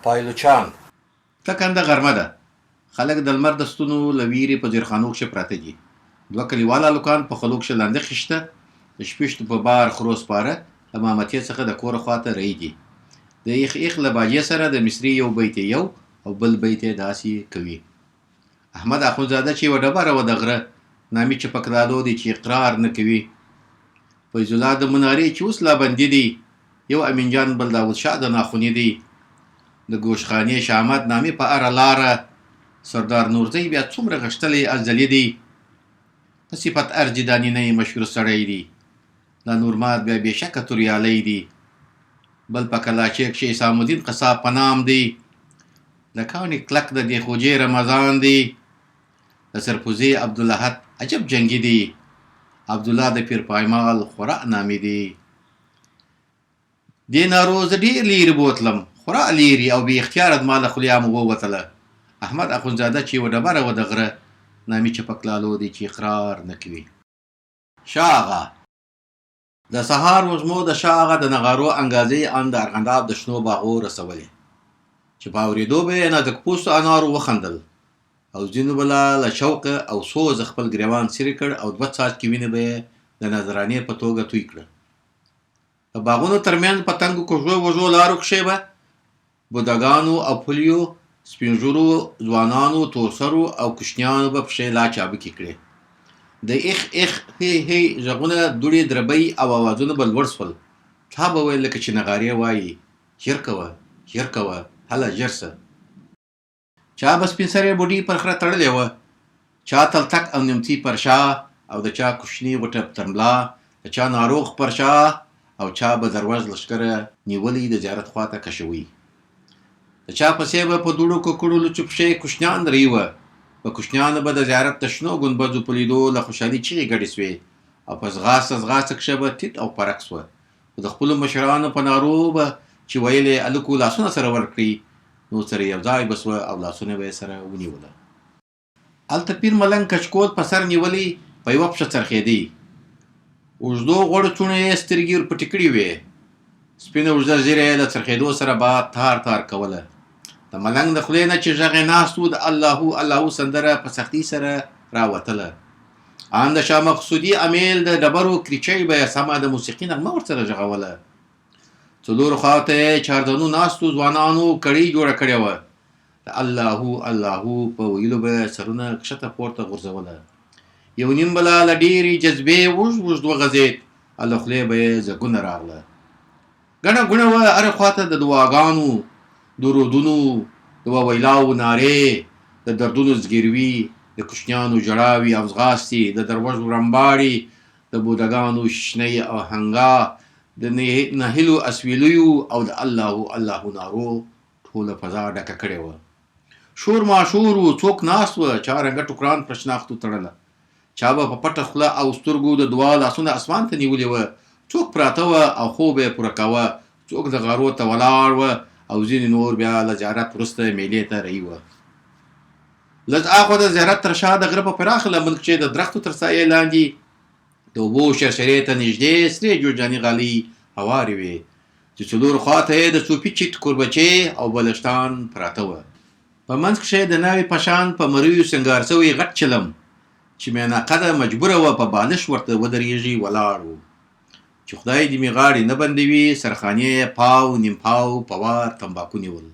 پایلوچان. ټکنده غرمه ده. خلک د لمر د ستونو له ویرې په زیرخانو کښې پراته دي. دوه کلیوال هلکان په خلو کښې لانده خیشته د شپېشتو په بار خرو سپاره له مامتې څخه د کوره خواته رهي دي. د ایخ ایخ له باجې سره د مصري یو بیت یو او بل بیت داسې کوي. احمد اخوندزاده چې یوه ډبره وه د غره نامي چپکدالو دی چې اقرار نه کوي. فیض الله د منارې چې اوس لا بندي دي. یو امین جان بل داود شاه د ناخوني دی. د ګوشخانې شامت نامې په اره لاره سردار نورزی بیا څومره غښتلی ازلي دی. په صفت ارجداني نه مشهور سړی دی. دا نورمات بیا بېشکه توریالی دی. بل په کلاچې کښې اسام الدین قصاب په نام دی. د کاڼي کلک د دې خوجې رمضان دی. د سرپوزې عبدالاحد عجب جنګي دی. عبدالله د پیر پایمال خورا نامي دی. دې نارو زه ډېر لیرې بوتلم، خورا لیرې، او بې اختیاره زما له خولې مو ووتله. احمد اخوندزاده چې یوه ډبره وه د غره نامي چپکلالو دی چې اقرار نه کوي. شاه آغا د سهار وږمو د شاه آغا د نغارو انګازې ان د ارغنداب د شنو باغو رسولې چې په اورېدو به یې نازک پوستو انارو وخندل او ځینو بله له شوقه او سوزه خپل ګریوان څیرې کړ او دوه څاڅکي وینې به یې د نذرانې په توګه توی کړه. د باغونو ترمنځ په تنګو کوږو وږو لارو کښې به بودګانو او پلیو سپین ږیرو ځوانانو تورسرو او کوشنیانو به پښې لا چابکې کړې. د ایخ ایخ هی هی غږونه دوړې دربۍ او اوازونه به لوړ شول. چا به ویل لکه چې نغارې وایي ژر کوه ژر کوه هله ژر شه. چا به سپین سرې بوډۍ پر خره تړلې وه، چا تلتک او نیمڅي پر شا او د چا کوشني غوټه تر ملا، د چا ناروغ پر شا او چا به دروژ لښکره نیولې د زیارت خواته کشوي. د چا پسې به په دوړو ککړو لوڅو پښې کوشنیان رهي وه. په کوشنیانو به د زیارت د شنو ګنبدو په لیدو له خوشحالي چغې ګډې سوې او په ځغاسته ځغاسته کښې به تیت او پرک سوه. خو د خپلو مشرانو په نارو به چې ویل یې هلکو لاسونه سره ورکړي نو سره یو ځای به سوه او لاسونه به یې سره ونیوله. هلته پیر ملنګ کچکول په سر نیولې په یوه پښه څرخېدی. اوږدو غوړو څوڼو یې سترګې ور پټې کړې وې. سپینه اوږده ږیره یې له څرخېدو سره باد تار تار کوله. د ملنګ د خولې نه چې غږ یې ناست و د اللهو اللهو سندره په سختۍ سره راوتله. ان د شاه مقصودي امیل د ډبرو کریچۍ به یې سمه د موسیقي نغمه ورسره غږوله. څلورو خواته یې چاردنو ناستو ځوانانو کړۍ جوړه کړې وه. د اللهو اللهو په ویلو به یې سرونه کښته پورته غورځوله. یو نیم بله له ډېرې جذبې اوږد اوږد وغځېد او له خولې به یې ځګونه راغله. ګڼه ګوڼه وه هرې خواته د دعاګانو، درودونو، د وویلاو نارې، د دردونو زګیروي، د کوشنیانو ژړاوي او ځغاستې، د دروژو رمباړې، د بودګانو ششنۍ او هنګا، د نهیلو اسویلیو او د اللهو اللهو نارو ټوله فضا ډکه کړې وه. شور ماشور و، څوک ناست وه، چا رنګه ټوکران په شناختو تړله، چا به په پټه خوله او سترګو د دعا لاسونه اسمان ته نیولې وه، څوک پراته وه او خوب یې پوره کوه، څوک د غارو ته ولاړ وه او ځینې نور بیا له زیارت وروسته میلې ته رهي وه. لږ اخوا د زیارت تر شا د غره په پراخه لمن کښې د درختو تر سایې لاندې د اوبو شرشرې ته نږدې سرې جوړجاني غالۍ هوارې وې چې څلورو خواته یې د صوفي چیت کوربچې او بلشتان پراته وه. په منځ کښې د ناوې په شان په مریو سنګار سوی غټ چلم چې میناقده مجبوره وه په بالش ورته ودرېږي ولاړ و چې خدای دې مې غاړې نه بندوي. سرخانې پاو نیم پاو په وار تنباکو نیول.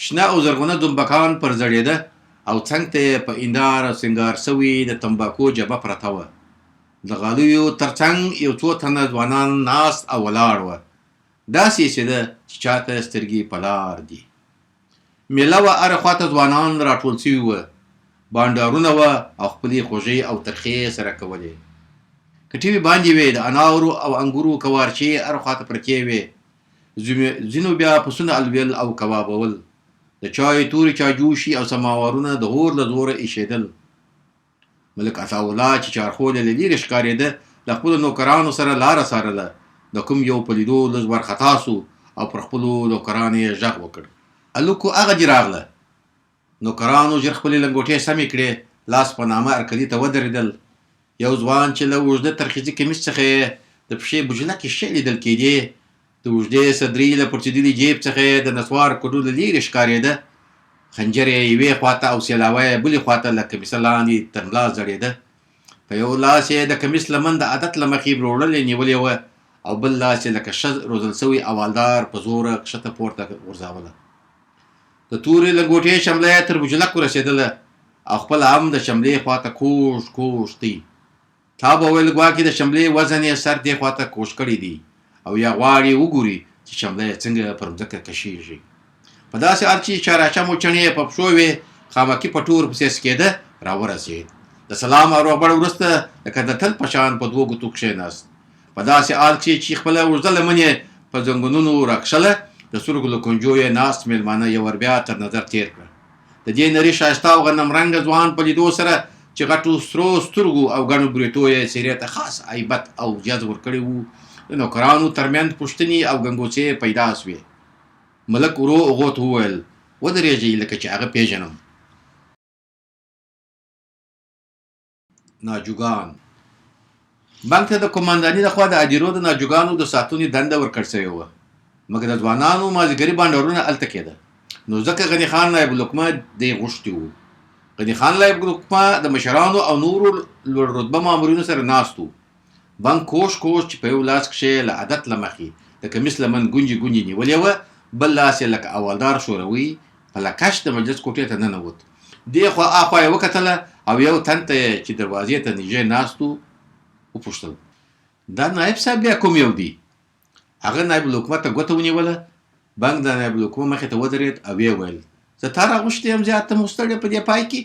شنه او زرغونه دنبکان پر زړېده او څنګ ته یې په اندار او سنګار سوي د تنباکو جبه پرته وه. د غالیو تر څنګ یو څو تنه ځوانان ناست او ولاړ وه. داسې ایسېده چې چاته سترګې په لار دي. میله وه، هرې خواته ځوانان راټول سوي وه. بانډارونه وه او خپلې خوږې او ترخې سره کولې. کټوې باندې وې، د انارو او انګورو کوارچې هر خواته پرتې وې. ځینو بیا پسونه الویل او کبابول. د چای تورې چاجوشي او سماوارونه د غور له زوره ایښېدل. ملک عطاالله چې چارخول یې له لرې ښکارېده له خپلو نوکرانو سره لاره څارله. د کوم یو په لیدو لږ وارخطا سو او پر خپلو نوکرانو یې غږ وکړ: هلکو هغه دې راغله. نوکرانو ژر خپلې لنګوټې سمې کړې، لاس په نامه ارکلي ته ودرېدل. یو ځوان چې له اوږده ترخیزي کمیس څخه د پښې بجلکې ښې لیدل کېدې د اوږدې صدرۍ له پړچېدلي جیب څخه یې د نسوار کډو له لرې ښکارېده. خنجر یې یوې خواته او سیلاوه یې بلې خواته له کمیسه لاندې تر ملا ځړېده. په یو لاس یې د کمیس لمن د عادت له مخې بروړلې نیولې وه او بل لاس یې لکه ښه روزل سوی اوالدار په زوره کښته پورته غورځوله. د تورې لنګوټې شمله یې تر بجلک ورسېدله او خپله هم د شملې خواته کوږ کوږ دی. تا به ویل ګواکې د شملې وزن یې سر دې خواته کوږ کړی دی او یا غواړي وګوري چې شمله یې څنګه پر مځکه کشېږي. په داسې حال چې چهارشمو چڼې یې په پښو وې خامکي په ټور پسې سکېده راورسېد. د سلام او روغبړ وروسته لکه د تل په شان په دوو ګوتو کښېناست. په داسې حال چې خپله اوږده لمن یې په زنګونونو راکښله د سترګو له کنجو یې ناست مېلمانه یو ور بیا تر نظر تېر کړه. د دې نري ښایسته او غنم رنګه ځوان په لیدو سره چې غټو سرو سترګو او ګڼو برېتو یې څېرې ته خاص هیبت او جذب ورکړی وو، د نوکرانو ترمنځ پوښتنې او ګنګوسې پیدا سوې. ملک ورو هغو ته وویل ودرېږئ لکه چې هغه پېژنم. ناجوګان بانک ته د قومانداني لخوا د اجیرو د ناجوګانو د ساتنې دنده ورکړل شوې وه، مګر د ځوانانو مازدیګري بانډارونه هلته کېده. نو ځکه غني خان نایب الحکومه دې غوښتي وو. غني خان نایب الحکومه د مشرانو او نورو لوړ رتبه مامورینو سره ناست وو. بانک کوش چې په یو لاس کښې له عادت له مخې د کمیس لمن ګونجې ګونجې نیولې وه، بل لاس یې لکه اولدار شوروي په لکش د مجلس کوټې ته ننوت. دې خوا اخوا یې وکتله او یو تن ته چې دروازې ته نږدې ناست و وپوښتل دا نایب صاحب بیا کوم یو دی؟ هغه نایب الحکومه ته ګوته ونیوله. بانک د نایب الحکومه مخې ته ودرېد او ویې ویل زه تا راغوښتی یم زیات ته مستړی په دې پای کې.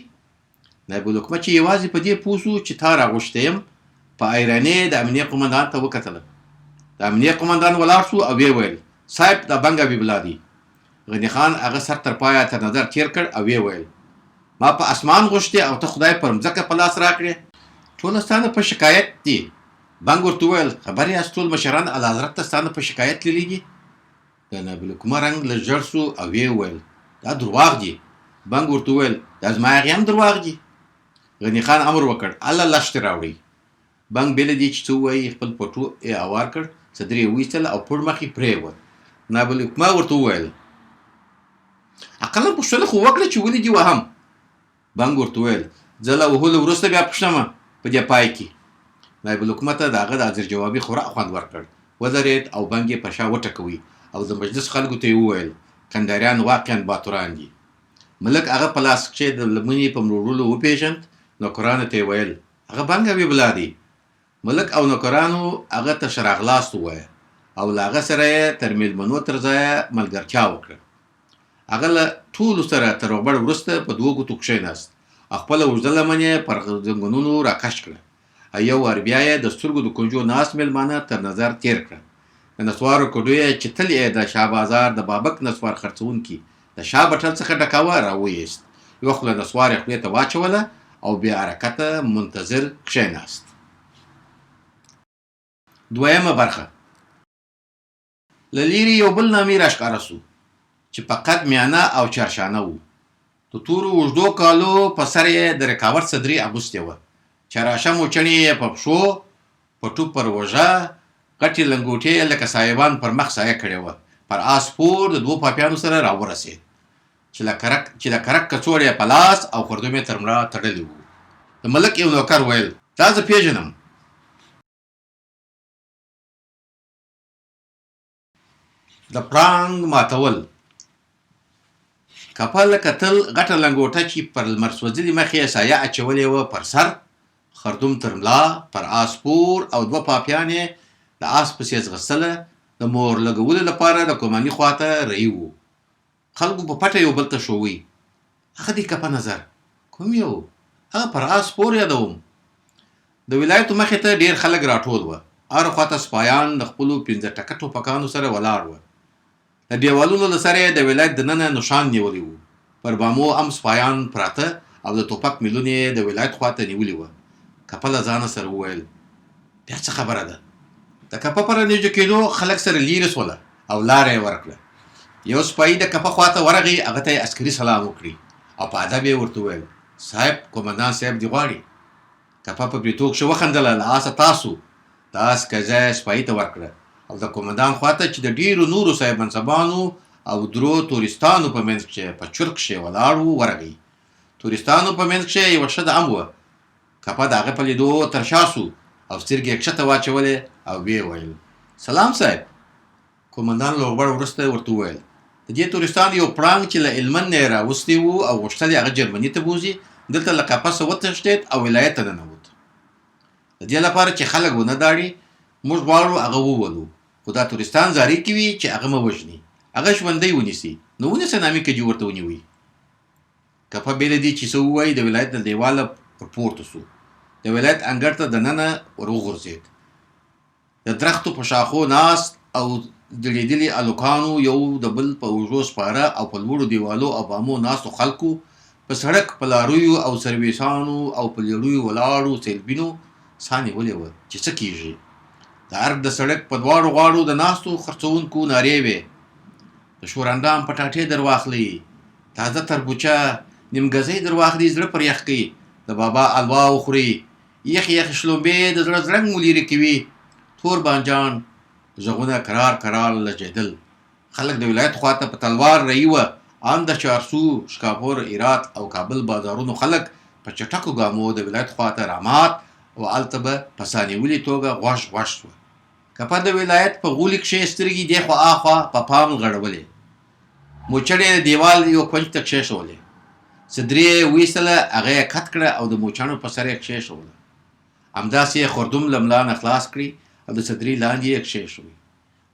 نایب الحکومه چې یوازې په دې پوه سو چې تا راغوښتی یم په حیرانۍ د امنیه قومندان ته وکتله. د امنیه قومندان ولاړ شو او ویې ویل صاحب دا بنګ حبیب الله دی. غني خان هغه سر تر پایه تر نظر تېر کړ او ویې ویل ما په اسمان غوښتې او ته خدای پر مځکه په لاس راکړې، ټوله ستا نه په شکایت دي. بنګ ورته وویل خبر یاست ټول مشران اعلیحضرت ته ستا نه په شکایت تللي. د نایب الحکومه رنګ لږ ژړ سو او ویې ویل دا درواغ دي. بنګ ورته وویل دا زما هغې هم درواغ دي. غني خان امر وکړ الله لښتې راوړئ. بنګ بېله دې چې څه ووایي خپل پټو یې اوار کړ، صدرې یې وایستله او پړ مخ یې پرېوت. نایب الحکومه ورته وویل اقلا پوښتنه خو وکړه چې ولې دې وهم. بنګ ورته وویل زه له وهلو وروسته بیا پوښتمه په دې پای کې. نایب الحکومه ته د هغه د حاضر جوابي خورا خوند ورکړ. ودرېد او بنګ یې په شا وټکوي او د مجلس خلکو ته یې وویل کندهاریان واقعا باتوران دي. ملک هغه په لاس کښې د لمنې په مروړلو وپېژند. نوکرانو ته یې ویل هغه بنګ حبیب الله دی. ملک او نوکرانو هغه ته ښه راغلاست ووایه او له هغه سره یې تر مېلمنو تر ځایه ملګرتیا وکړه. هغه له ټولو سره تر روغبړ وروسته په دوو ګوتو کښېناست او خپله اوږده لمن یې پر زنګونونو راکش کړه. یو وار بیا یې د سترګو د کنجو ناست مېلمانه تر نظر تېر کړه. د نسوارو کډو یې چې تل یې د شاه بازار د بابک نسوار خرڅوونکي د شاه بټل څخه ډکاوه راویست. یوه خوله نسوار یې خولې ته واچوله او بې حرکته منتظر کښېناست. دویمه برخه له لرې یو بل نامي راښکاره سو چې په قد میانه او چرشانه و. د تورو اوږدو کالو په سر یې د رکاوټ صدرۍ اغوستې وه. چراشمو چڼې یې په پښو، پټو پر اوږه، غټې لنګوټې یې لکه صاحبان پر مخ سایه کړې وه. پر آس سپور د دوو پاپیانو سره راورسېد چې د کرک کڅوړ یې په لاس او خردوم یې تر مړه تړلي وو. د ملک یو نوکر ویل دا زه پېژنم. د پړانګ ماتول کپل کتل غټه لنګوټه چې پر لمر سوځلي مخ یې سایه اچولې وه پر سر، خردوم تر ملا، پر آس سپور او دوه پاپیان یې د آس پسې ځغستله. د مور لګولو لپاره د کوماني خواته رهي وو. خلکو په پټه یو بل ته شووی هغه دی کپه نظر کوم یو؟ هغه پر آس سپور یادوم. د ولایتو مخې ته ډېر خلک راټول وه. هر خواته سپایان د خپلو 15 ټکه ټوپکانو سره ولاړ وه. د دیوالونو له سره یې د ولایت دننه نښان نیولي وو. پر بامو هم سپایان پراته او د ټوپک میلونه یې د ولایت خواته نیولي وه. کپه له ځانه سره وویل بیا څه خبره ده؟ د کپه پر نږدې کېدو خلک سره لیرې سوله او لاره یې ورکړه. یو سپایي د کپه خواته ورغی، هغه ته یې عسکري سلام وکړي او په ادب یې ورته وویل صاحب قومندان صاحب دې غواړي. کپه په بریتو کښې وخندله، له آسه تاسو د آس کزه یې سپایي ته ورکړه او د قومندان خواته چې د ډیرو نورو صاحب منصبانو او درو تورستانو په منځ کې په چرک کې ولاړ وو ورغی. تورستانو په منځ کې یو ښځه هم وه. کپه د هغه په لیدو ترشا سو او سترګې یې کښته واچولې او ویې ویل سلام صاحب. قومندان له غبړ وروسته ورته وویل د دې تورستانو یو پړانګ چې له هلمند نه یې راوستی وو او غوښتل یې هغه جرمني ته بوځي دلته له قفسه وتښتېد او ولایت ته ننوت. د دې لپاره چې خلک ونه داړي موږ غواړو هغه وولو، خو دا تورستان زاري کوي چې هغه مه وژني، هغه ژوندی ونیسي. نو ونیسه نامي کجي ورته ونیوي. کپه بې له دې چې څه ووایي د ولایت له دیواله ور پورته سو. د ولایت انګړ ته دننه ور وغورځېد. د درختو په شاخو ناست او دړېدلي الوکانو یو د بل په اوږو سپاره او په لوړو دیوالو او بامو ناستو خلکو په سړک په لارویو او سرویسانو او په لیړیو ولاړو سیلبینو ساه نیولې وه چې څه کېږي. د ارګ د سړک په دواړو غاړو د ناستو خرڅوونکو نارې وې د شوراندام پټاټې در واخلئ، تازه تربوچه نیمګزۍ در واخلئ، زړه پر یخ کوي، د بابا الوا وخورئ، یخ یخ شلومبې د زړه زرنګ مو لیرې کوي. تور بانجان غږونه کرار کرار لجېدل. خلک د ولایت خواته په تلوار رهي وه. ان د چارسو، شکاپور، هرات او کابل بازارونو خلک په چټکو ګامو د ولایت خواته رامات او هلته به په سانیولې توګه غوږ غوږ شوه. کپه د ولایت په غولي کښې سترګې دېخوا اخوا په پام غړولې. موچڼې د دیوال یو کونج ته کښېښولې. صدرې یې ویستله، هغه یې کت کړه او د موچڼو په سر یې کښېښوله. همداسې یې خردوم له ملا نه خلاص کړي او د صدرې لاندې یې کښېښوي.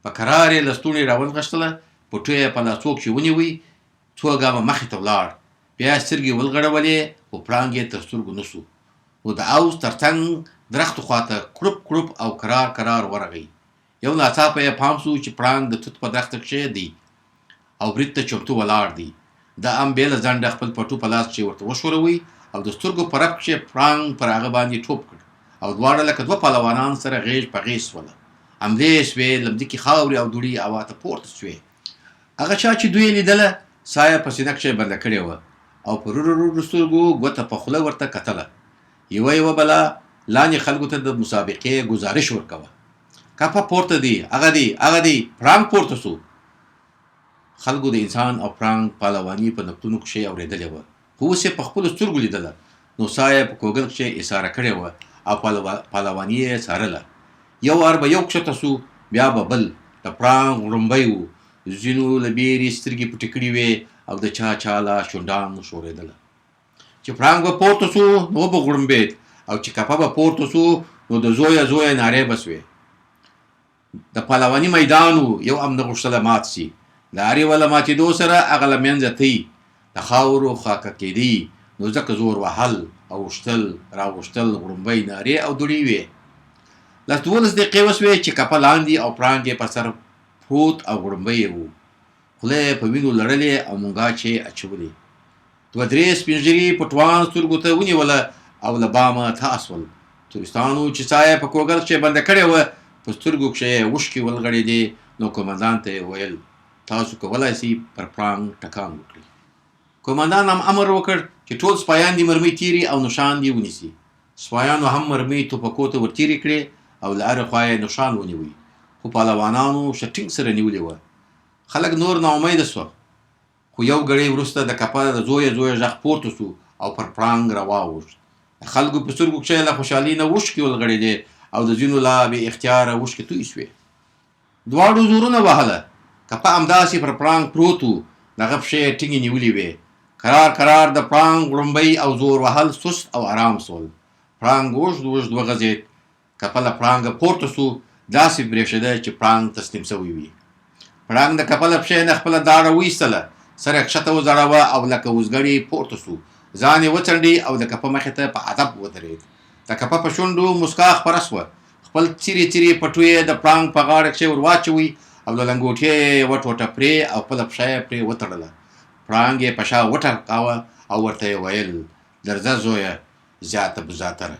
په کرار یې له ستونې راونغښتله، پټو یې په لاسو کښې ونیوی، څو ګامه مخې ته ولاړ، بیا یې سترګې ولغړولې، خو پړانګ یې تر سترګو نه سو. نو د اوس تر څنګ درختو خواته کړوپ کړوپ او کرار کرار ورغی. یو ناڅاپه یې پام سو چې پړانګ د توت په درخته کښې دی او برید ته چمتو ولاړ دی. دا هم بې له ځنډه خپل پټو په لاس کښې ورته وښوروئ او د سترګو په رپ کښې پړانګ پر هغه باندې ټوپ کړ او دواړه لکه دوه پهلوانان سره غېږ په غېږ سوله. حملې سوې، لمدکې خاورې او دوړې هوا ته پورته سوې. هغه چا چې دوی یې لیدله ساه یې په سینه کښې بنده کړې وه او په رورو رورو سترګو ګوته په خوله ورته کتله. یوه بله لاندې خلکو ته د مسابقې ګزارش ورکوه. کپه پورته دی، هغه دی، هغه دی، پړانګ پورته سو. خلکو د انسان او پړانګ پهلواني په نقطونو کښې اورېدلې وه، خو اوس یې په خپلو سترګو لیدله. نو ساه یې په کوګل کښې ایساره کړې وه او پهلواني یې څارله. یو ار به یو کښته سو، بیا به بل. د پړانګ غړومبی و، ځینو له بیرې سترګې پټې کړې وې او د چا چا له شونډان ښورېدله. چې پړانګ به پورته سو نو به غړومبېد او چې کپه به پورته سو نو د زویه زویه نارې به سوې. د پهلواني میدان و، یو هم نه غوښتله مات سي. د هر یوه له ماتېدو سره هغه له منځه تئ، د خاورو خاکه کېدی. نو ځکه زور وهل او غوښتل راغوښتل، غړومبۍ نارې او دوړې وې. 10-12 دقیقې وسوې چې کپه لاندې او پړانګ یې په سر پروت او غړومبی یې و. خوله یې په وینو لړلې او مونګاچ یې اچولې. 2-3 سپین ږیري پټوان سترګو ته ونیوله او له بامه تا سول. تورستانو چې ساه یې په کوګل کښې بنده کړې وه په سترګو کښې یې اوښکې ولغړېدې. نو قومندان ته یې ویل تاسو کولی سئ پر پړانګ ټکان وکړئ. قومندان هم امر وکړ چې ټول سپایان دې مرمۍ تیري او نښان دې ونیسي. سپایانو هم مرمۍ ټوپکو ته ورتېرې کړې او له هرې خوا یې نښان ونیوی، خو پهلوانانو شټینګ سره نیولې وه. خلک نور ناامیده سوه، خو یو ګړی وروسته د کپه د زویه زویه غږ پورته سو او پر پړانګ راواوښت. د خلکو په سترګو کښې له خوشحالۍ نه اوښکې ولغړېدې او د ځینو لا بې اختیاره اوښکې توی سوې. دواړو زورونه وهله. کپه همداسې پر پړانګ پروت و، د هغه پښې یې ټینګې نیولې وې. کرار کرار د پړانګ غړومبۍ او زور وهل سست او ارام سول. پړانګ اوږد اوږد وغځېد. کپه له پړانګه پورته سو، داسې برېښېده چې پړانګ تسلیم سوی وي. پړانګ د کپه له پښې نه خپله داړه وایستله، سر یې کښته وځړوه او لکه وزګړی پورته سو. ځان یې وڅنډي او د کپه مخې ته په ادب ودرېد. د کپه په شونډو مسکا خپره سوه. خپل څیرې څیرې پټو یې د پړانګ په غاړه کښې ور واچوئ او له لنګوټې یې یوه ټوټه پرې او خپله پښه یې پرې وتړله. پړانګ یې په شا وټکاوه او ورته یې ویل درځه زویه زیاته بزاتره.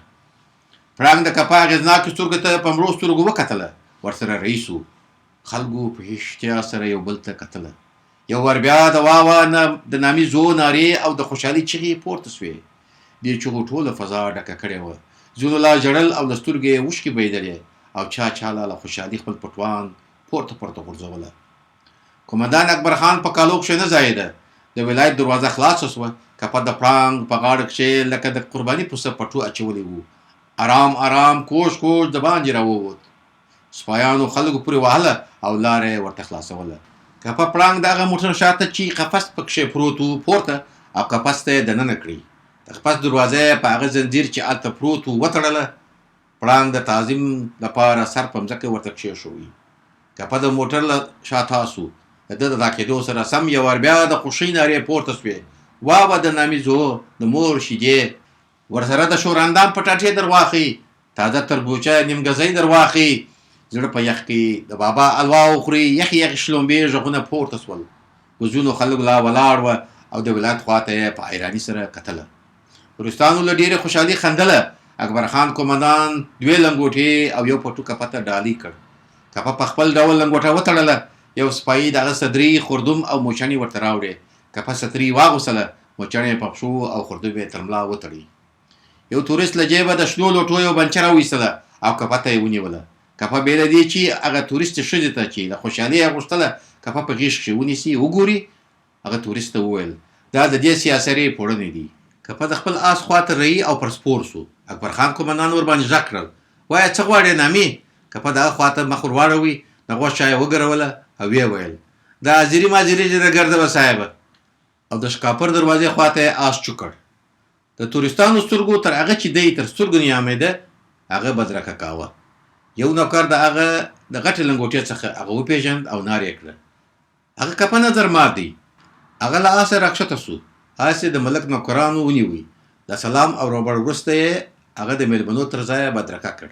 پړانګ د کپه اغېزناکې سترګو ته په مړو سترګو وکتله. ورسره رهي سو. خلکو په اشتیا سره یو بل ته کتله. یو وار بیا د واوا د نامي زو نارې او د خوشحالۍ چغې پورته سوې. دې چغو ټوله فضا ډکه کړې وه. ځینو لا ژړل او له سترګو یې اوښکې بهېدلې او چا لا له خوشحالۍ خپل پټوان پورته غورځوله. قومندان اکبر خان په کالو کښې نه ځایېده. د ولایت دروازه خلاصه شوه. کپه د پړانګ په غاړه کښې لکه د قرباني پسه پټو اچولی وو. ارام کوش د باندې راووت. سپایانو خلکو پورې وهله او لاره یې ورته خلاصوله. کپه پړانګ د هغه موټر شاته چې قفس پکښې پروت وو پورته او قفس ته یې دننه کړي. د قفس دروازه یې په هغه زنځیر چې هلته پروت وو وتړله. پړانګ د تعظیم لپاره سر په مځکه ورته کښېښوي. کپه د موټر له شاته سو. د ده د راکېدو سره سم یو وار بیا د خوښۍ نارې پورته سوې. واه د نامیزو د مور شیدې، ورسره د شوراندام پټاټې در واخلي، تازه تربوچه نیمګزۍ در واخلي. زړه په یخ کې د بابا الوا وخوري. یخ شلومبې غږونه پورته سول. وزونو خلک لا ولاړ وه او د ولایت خواته یې په حیراني سره کتله. ټوریستانو له ډېرې خوشحالي خندله. اکبر خان قومندان 2 لنګوټې او یو پټو کپه ته ډالۍ کړ. کپه په خپل ډول لنګوټه وتړله. یو سپایي د هغه صدري، خردوم او موچڼې ورته راوړې. کپه ستري واغوستله، موچڼې په پښو او خردوم یې تر ملا وتړي. یو تورست له جیبه د شنو لوټو یو بنچه راویستله او کپه ته یې ونیوله. کپه بې له دې چې هغه تورست ښځې ته چې له خوشحالۍ یې غوښتله کپه په غېږ کښې ونیسي وګوري، هغه تورست ته وویل دا د دې سیاسرې پوړنې دي. کپه د خپل آس خواته رهي او پر سپور سو. اکبر خان قومندان ورباندې غږ کړل، وایه څه غواړې نامي؟ کپه د هغه خواته مخ ور واړوي، د غوښ چای وګروله او ویې ویل دا حاضري ماضري دې د ګرده به صاحبه. او د شکاپر دروازې خواته یې آس چوک کړ. د تورستانو سترګو تر هغه چې دی تر سترګو نیامېده هغه بدرکه کاوه. یو نوکر د هغه د غټې لنګوټې څخه هغه وپېژند او نارې یې کړه، هغه کپه نظر مات دی. هغه له آسه راکښته سو. آس یې د ملک نوکرانو ونیوی. د سلام او روبړ وروسته یې هغه د مېلمنو تر ځایه بدرکه کړ.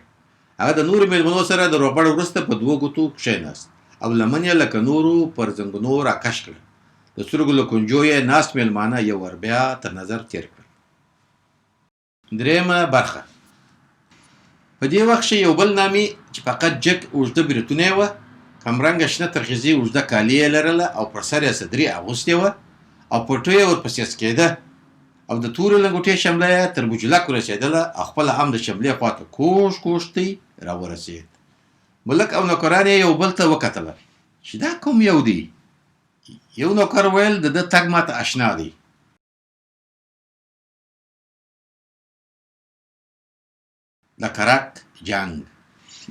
هغه د نورو مېلمنو سره د روبړ وروسته په 2 ګوتو کښېناست او لمن یې لکه نورو پر زنګونو راکش کړ. د سترګو له کونجو یې ناست مېلمانه یو ور بیا تر نظر تېر کړل. 3مه برخه. په دې وخت کې یو بل نامي چې فقط جګ اوږده بریتونه یې وه، کمرنګه شنه ترخیزي اوږده کالي یې لرله او پر سر یې صدري اغوستې وه او پټو یې ورپسې سکېده او د تورې لنګوټې شمله یې تر بوجلک ورسېدله او خپله هم د شملې خواته کوږ دی راورسېد. ملک او نوکران یې یو بل ته وکتله چې دا کوم یو دی. یو نوکر ویل د ده تګ ماته اشنا دی. د کرک جنگ.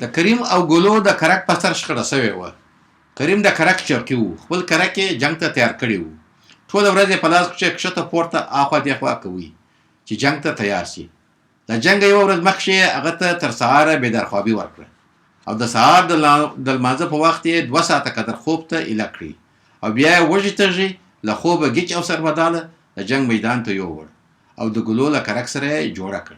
د کریم او ګلو د کرک په سر شخړه سوې وه. کریم د کرک چوکي وو. خپل کرک یې جنگ ته تیار کړی وو. ټوله ورځ یې په لاس کښې کښته پورته اخوا دیخوا کوي چې جنگ ته تیار شي. د جنګ یوه ورځ مخکې هغه ته تر سهاره بېدارخوابي ورکړه او د سهار د لمانځه په وخت یې 2 ساعته قدر خوب ته ایله کړي او بیا یې وږي تږي له خوبه ګیچ او سربداله د جنگ میدان ته یووړ او د ګلو له کرک سره یې جوړه کړ.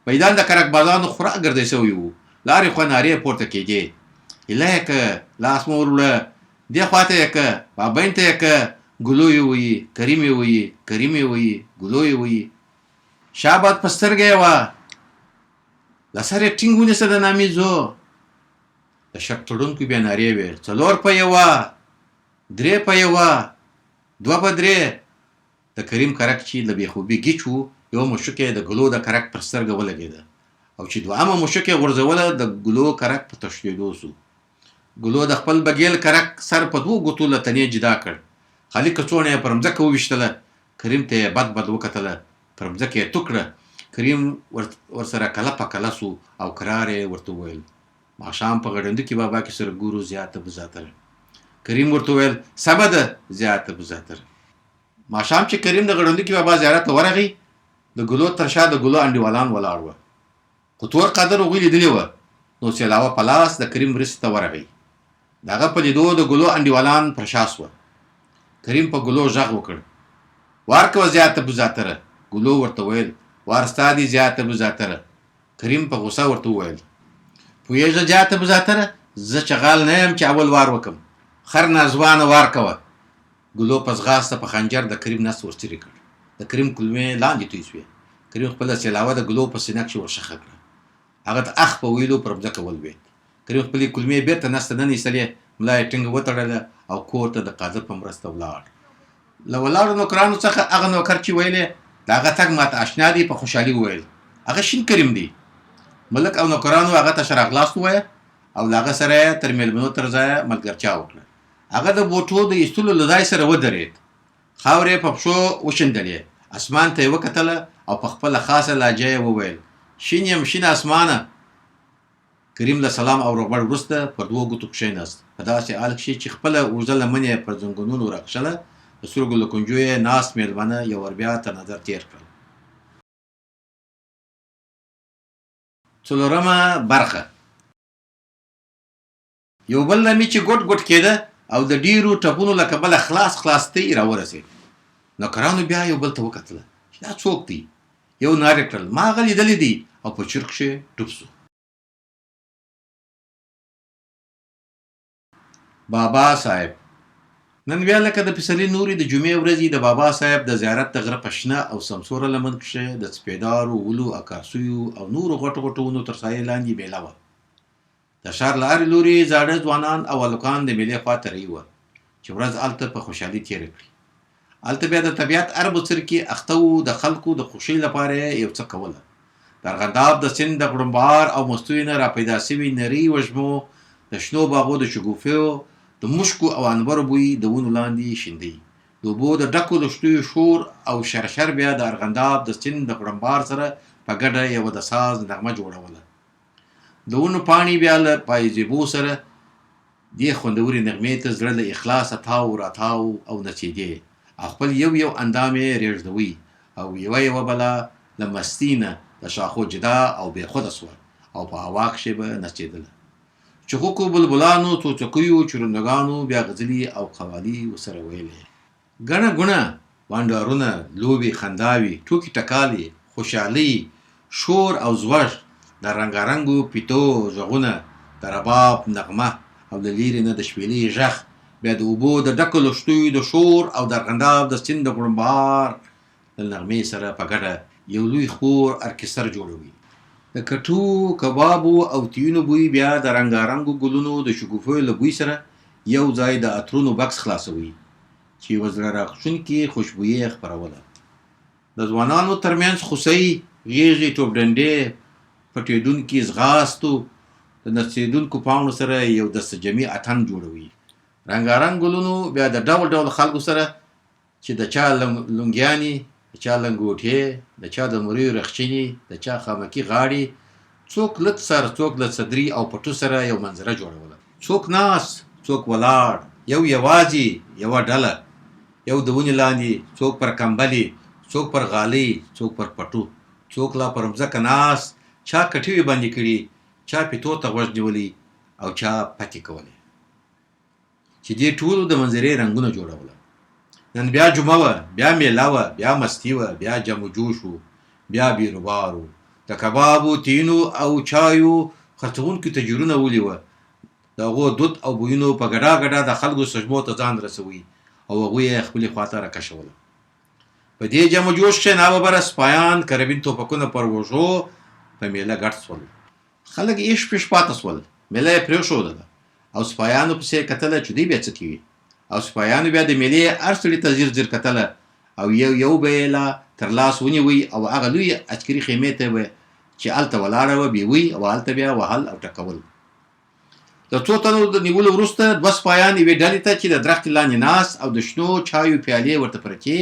میدان د کرک بازانو خورا ګردی سوی وو. لارې خوا نارې پورته کېدې، ایله یې که، لاس مو ور وړه، دې خواته یې که، بابین ته یې که، ګلو یې ویي، کریم یې ویي، کریم یې ویي، ګلو یې ویي. شاباد په سترګه یې وه، له سر یې ټینګ ونیسه د نامیزو. د شک تړونکو بیا نارې وې، 4 په یوه، 3 په یوه، 2 په 3. د کریم کرک چې له بېخوبي ګیچ وو، یو مشک یې د ګلو د کرک پر سترګه ولګېده او چې 2مه مشک یې غورځوله د ګلو کرک په تښتېدو سو. ګلو د خپل بګیل کرک سر په 2 ګوتو له تنې جدا کړ. خالي کڅوړه یې پر مځکه وویشتله. کریم ته یې بد وکتله، پر مځکه یې تو کړه. کریم ورسره کله په کله سو او کرار یې ورته وویل، ماښام په غړنده کې بابا کې سره ګورو زیاته بزاتره. کریم ورته وویل، سمه ده زیاته بزاتره. ماښام چې کریم د غړنده کې بابا زیارت ته ورغی، د ګلو تر شا د ګلو انډیوالان ولاړ وه. خو تور قدر هغوی لیدلې وه، نو سېلاوه په لاس د کریم مرستې ته ورغی. د هغه په لیدو د ګلو انډیوالان پر شا سوه. کریم په ګلو غږ وکړ، وار کوه زیاته بزاتره. ګلو ورته ویل، وار ستا دي زیاته بزاتره. کریم په غوسه ورته وویل، پوهېږه زیاته بزاتره، زه چغال نه یم چې اول وار وکم، خر نازوانه وار کوه. ګلو په ځغاسته په خنجر د کریم نس ورڅرې کړ. د کریم کلمې لاندې توی سوې. کریم خپله سېلاوه د ګلو په سینه کښې ورشخه کړه. هغه د اخ په ویلو پر مځکه ولوېد. کریم خپلې کلمې بېرته نس ته ننیستلې، ملا یې ټینګه وتړله او کور ته د قادر په مرسته ولاړ. له ولاړو نوکرانو څخه هغه نوکر چې ویلې د هغه تګ ماته اشنا دی په خوشحالي وویل، هغه شین کریم دی. ملک او نوکرانو هغه ته ښه راغلاست ووایه او له هغه سره تر میلمنو تر ځایه ملګرتیا وکړه. هغه د بوټو د ایستلو له ځای سره ودرېد، خاورې په پښو وشیندلې، اسمان ته یې وکتله او په خپله خاصه لهجه یې وویل: شین یم شین اسمانه. کریم له سلام او روغبړ وروسته پر 2 ګوتو کښېناست، په داسې حال کښې چې خپله اوږده لمن یې پر زنګونونو راکښله. د سترګو له کنجو یې ناست مېلمانه یو ور بیا تر نظر تېر کړل. 4مه برخه. یو بل لمي چې ګوټ ګوټ کېده او د ډېرو ټپونو له کبله خلاصتۍ راورسېد. نوکرانو بیا یو بل ته وکتله چې دا څوک دی. یو نارې کړل: ما هغه لیدلی دی، او په چرک کښې ډوب سو. بابا صاحب. نن بیا لکه د پسرلي نورې د جمعې ورځې د بابا صاحب د زیارت د غره په شنه او سمسوره لمن کښې د سپېدارو ولو، اکاسیو او نورو غټو غټو ونو تر سایې لاندې میله وه. د ښار له هرې لورې زاړه ځوانان او هلکان د میلې خواته رهي وه چې ورځ هلته په خوشحالي تېره کړي. هلته بیا د طبیعت هر بڅر کې اخته وو. د خلکو د خوښۍ لپاره یې یو څه کوله. د ارغنداب د سیند د غړمبار او مستیو نه راپیدا سوي نري وږمو، د شنو باغو د شګوفو، د مشکو او انبرو بوی د ونو لاندې شیندی. د اوبو د ډکو لښتیو شور او شرشر بیا د ارغنداب د سیند د غړمبار سره په ګډه یوه د ساز نغمه جوړوله. د ونو پاڼې بیا له پایزیبو سره دې خوندورې نغمې ته زړه له اخلاصه تاو راتاو او نڅېدې، او خپل یو یو اندام یې رېږدوي، او یوه بله له مستۍ نه د شاخو جدا او بېخوده سوه او په هوا کښې به نڅېدله. چغوکو بلبلانو، څوڅکیو، چرندګانو بیا غزلې او قوالي ورسره ویلې. ګڼه ګوڼه، بانډارونه، لوبې، خنداوې، ټوکې ټکالې، خوشحالۍ، شور او زوږ، د رنګارنګو پیتو غږونه، د رباب نغمه او د لیرې نه د شپېلۍ غږ، بیا د اوبو د ډکو لښتیو د شور او د ارغنداب د سیند د غړمبار د نغمې سره په ګډه یو لوی خور ارکستر جوړوي. د کټو، کبابو او تیونو بوی بیا د رنګارنګو ګلونو د شګوفو له بوی سره یو ځای د عطرونو بکس خلاصوي چې یوه زړه راښکونکې خوشبویي خپروله. د ځوانانو ترمنځ خوسۍ، غېږې، ټوپډنډې، پټېدونکي ځغاستو، د نڅېدونکو پاڼو سره یو دستجمعي اتڼ جوړوي. رنګارنګ ګلونو بیا د ډول ډول خلکو سره چې د چا لونګیانې، د چا لنګوټې، د چا د مریو رخچینې، د چا خامکي غاړې، څوک لڅ سر، څوک له صدري او پټو سره یو منظره جوړوله. څوک ناست، څوک ولاړ، یو یوازې، یوه ډله، یو د ونې لاندې، څوک پر کمبلې، څوک پر غالۍ، څوک پر پټو، څوک لا پر مځکه ناست، چا کټوې بندې کړي، چا پیتو ته غوږ نیولی او چا پتې کولی، چې دې ټولو د منظرې رنګونه جوړوله. نن بیا جمعه وه، بیا میله وه، بیا مستي وه، بیا جم و جوش و، بیا بیروبار و، د کبابو، تینو او چایو خرڅوونکو تجرونه ولي وه. د هغو دود او بویونو په ګډا ګډا د خلکو سجمو ته ځان رسوي او هغوی یې خپلې خواته راکشوله. په دې جم و جوش کښې ناببره سپایان، کربین توپکونه پر وږو په میله ګډ سول. خلک ایش پیش پاته سول، میله یې پرېښودله او سپایانو پسې یې کتله چې دوی بیا څه کوي. او سپایانو بیا د میلې هر سړي ته ځیر ځیر کتله او یو یو به یې لا تر لاس ونیوی او هغه لوی عسکري خیمې ته به چې هلته ولاړه وه بیوی او هلته بیا وهل او ټکول. د څو تنو د نیولو وروسته 2 سپایان یوې ډلې ته چې د درختې لاندې ناست او د شنو چایو پیالې ورته پرتې